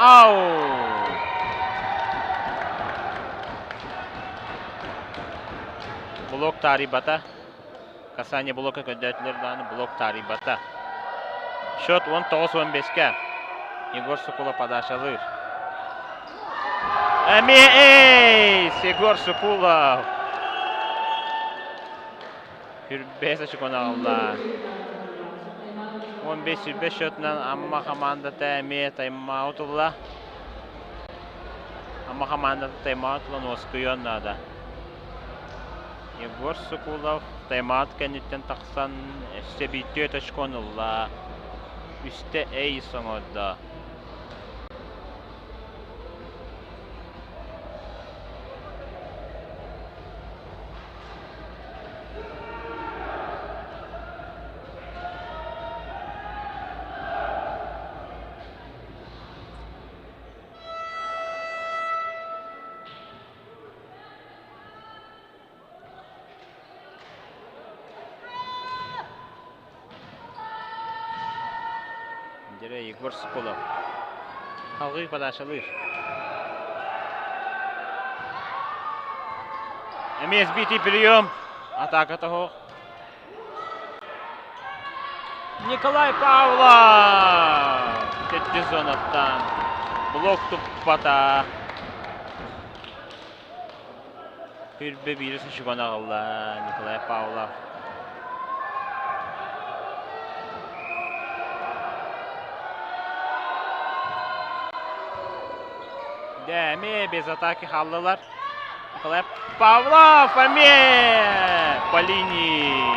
Ау! Блок тарибата. Касание блока көндәтлердән блок тарибата. Счет 19-15-ке. Егор Соколов подачалыр. Эйс! Егор Соколов. Хүрбәсе чыккана алла. 15-15 счетнан амма команда тәме тайм-аутла. Амма команда тайм-аутла носкуян нада. Егор Соколов тайм-аут кенеттен тақсан өсте битте ташконылла. Үсте эй соңында. Егор Соколов. Алғы подачалыр. Эмес бити прием. Атака того. Николай Павлов. Тетті зонаттан. Блок туппата. Хүрбе бирісін шуган ағылла. Николай Павлов. Дәме без атаки халлылар. Николай Павлов, Аме! По линии.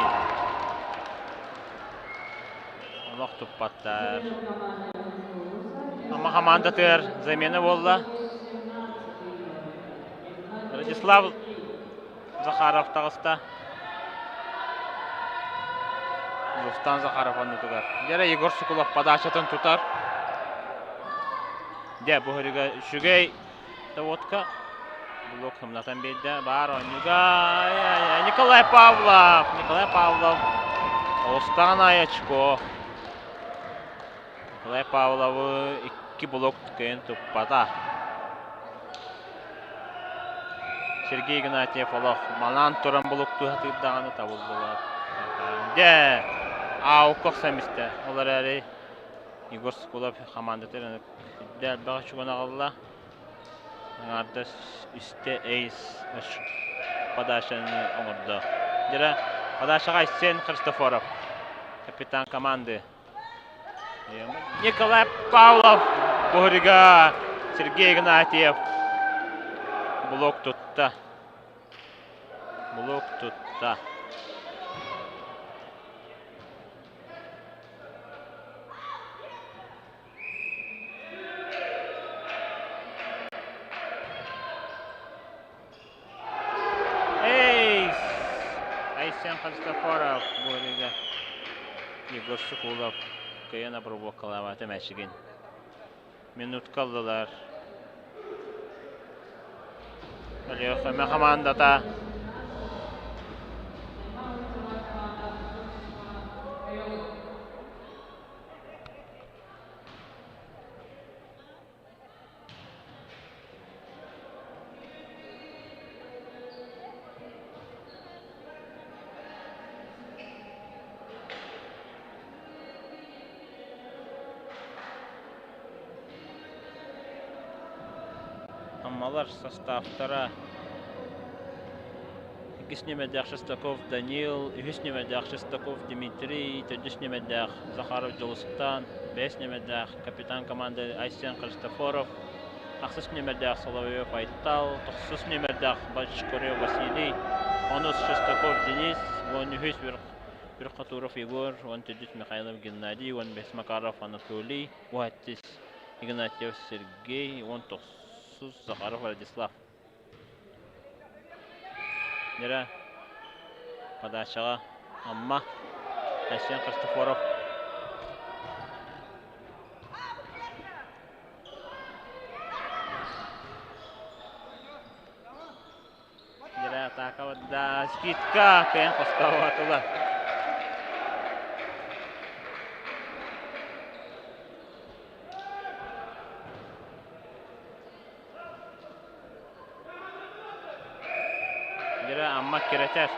Лох туппаттар. Ама команда тер замена болла. Радислав Захаров тағыста. Рустам Захаров оны тұтар. Дәрі Егор Соколов подачатын тұтар. Де бұғырыға үшігей таводка. Блок хымнатан бейді. Бар ойныға. Николай Павлов. Николай Павлов. Остан аячко. Николай Павловы 2 блок түкейін тұппата. Сергей Игнатьев олық. Манан тұран блок тұғатыдағаны табыл болады. Де. Ау көқсәмісті. Олар әрі Егор Соколов командатерін дәл баға чуган ағылла. Аңарда үсте эйс подашаны оңырды. Дері подашаға Сен Христофоров. Капитан команды. Николай Павлов. Бұғырыға Сергей Игнатьев. Блок тұтта. Блок тұтта. Сен Христофоров бұғырыға Егор Соколов күйена пробук қалаваты мәшігін. Минут қалдылар. Әлеуқыме командата. Амалар составтара. Игіснемедяқ Шестаков Данил, Игіснемедяқ Шестаков Дмитрий, Тәдіснемедяқ Захаров Жолыстан, Беснемедяқ капитан команды Айсен Христофоров, Ахсыс нөмірдәқ Соловьев Айтал, тұқсыз нөмірдәқ Башкорев Василий, Онус Шестаков Денис, он үхіс Верхотуров Егор, он Тедюс Михайлов Геннадий, он Бесмакаров Анатолий, Уаттис Игнатьев Сергей, он тұқсыз Захаров Владислав. Нера подачаға Амма, Асен Христофоров. Атака да скидка кайын қосқауы атылы. Дері Амма керетер.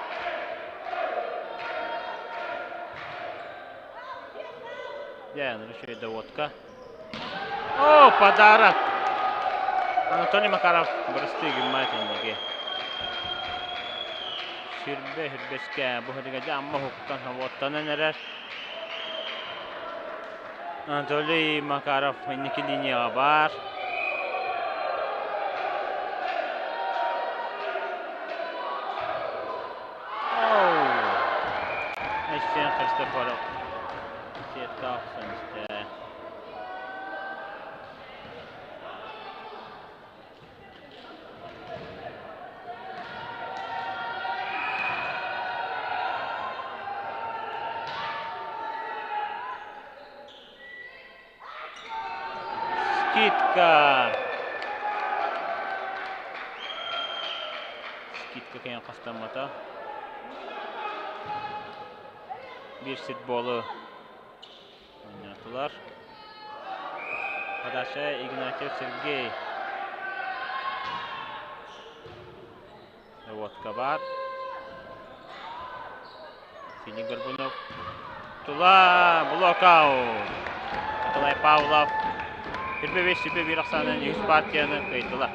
Дән Рушейді отқа. О, подарок! Анатолий Макаров бұрысты гүлмайтынеге. Hürbesке bu hırgacı amma hukkan havottanan erer. Anatoly Makarov inniki liniyaga bar. Asен Христофоров. Сетка авсынысты. Скидка кайын қастамата. Bir sit bolu oynatılar. Подача Игнатьев Сергей. Доводка бар. Синий Горбунов. Тула блокаут. Николай Павлов. Bir aksanın 100 partiyanı kayıttılar.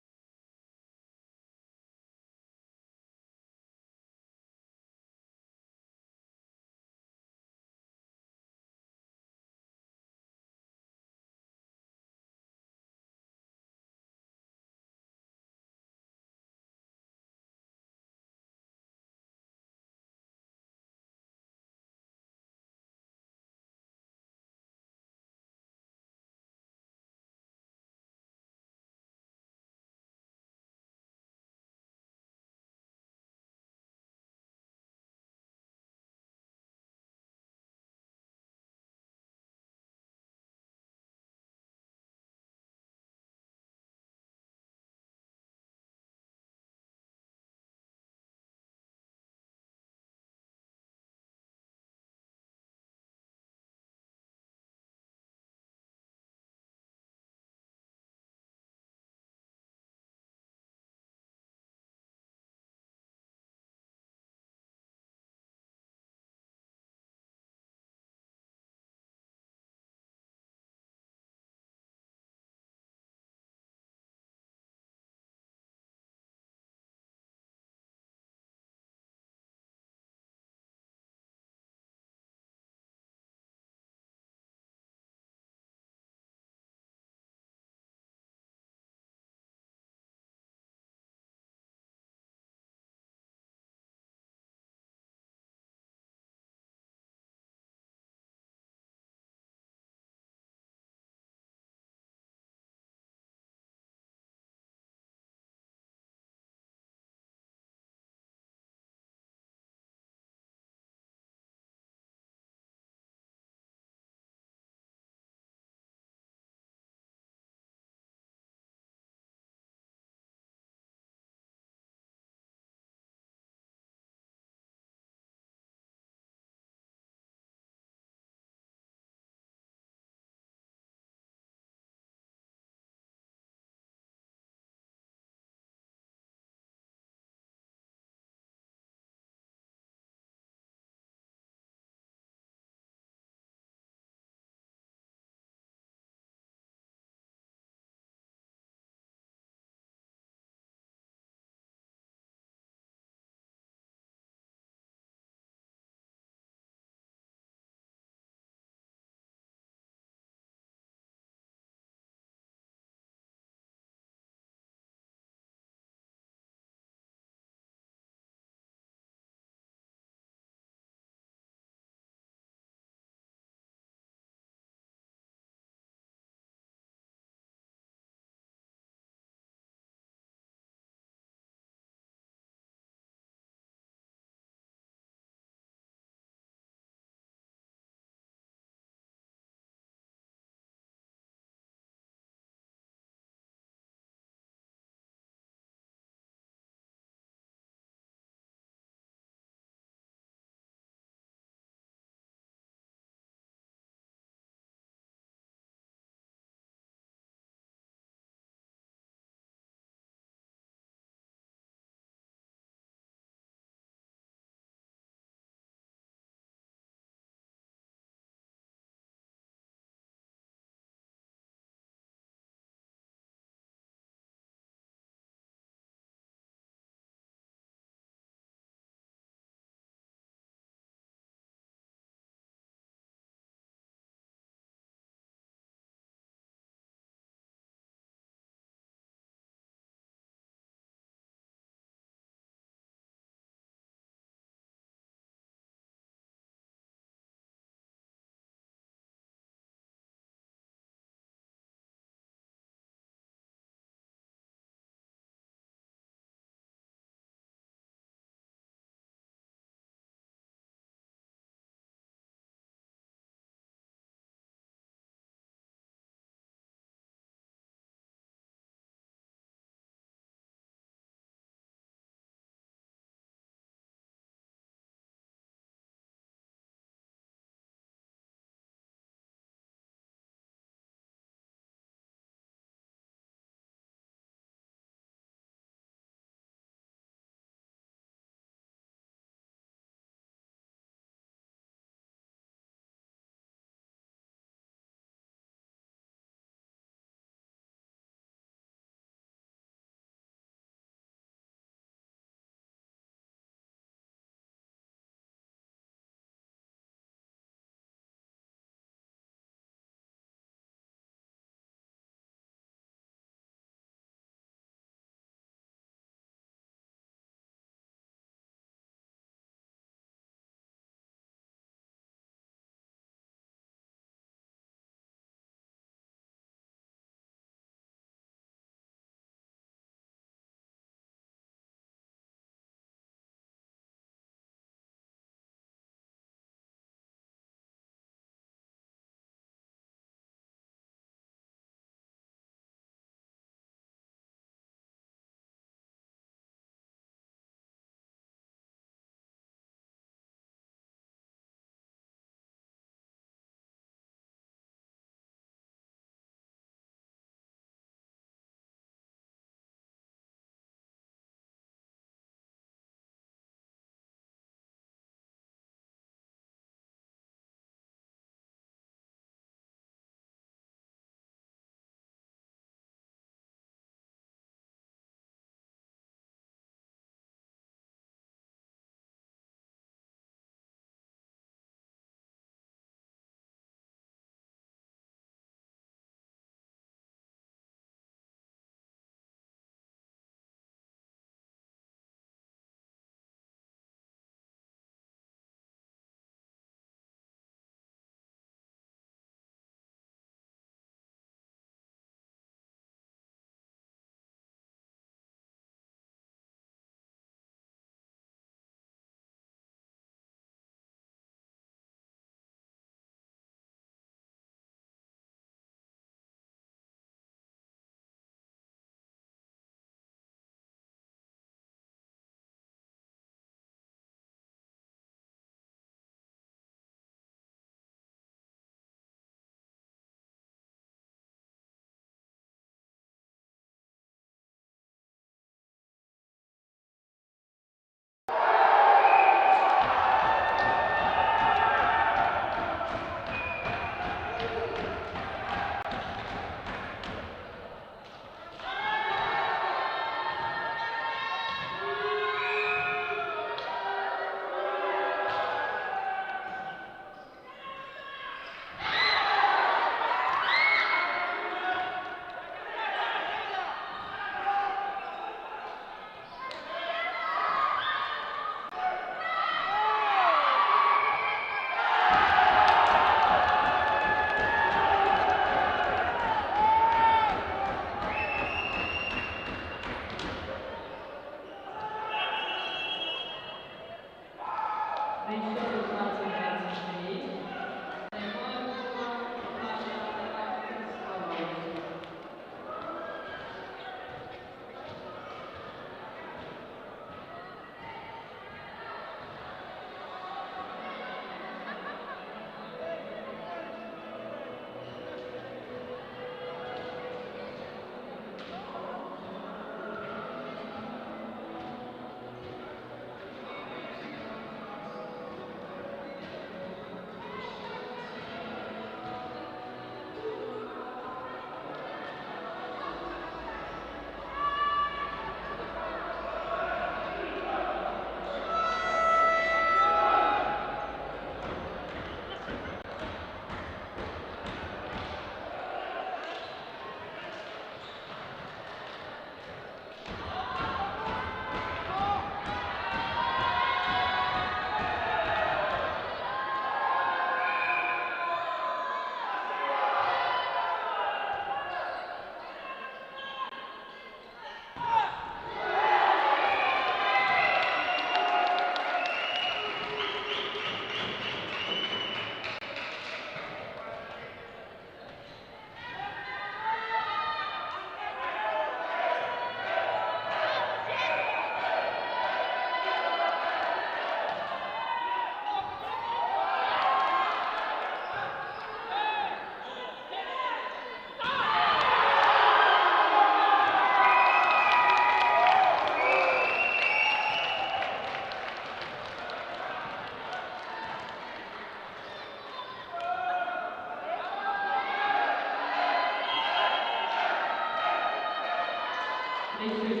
Тейшер.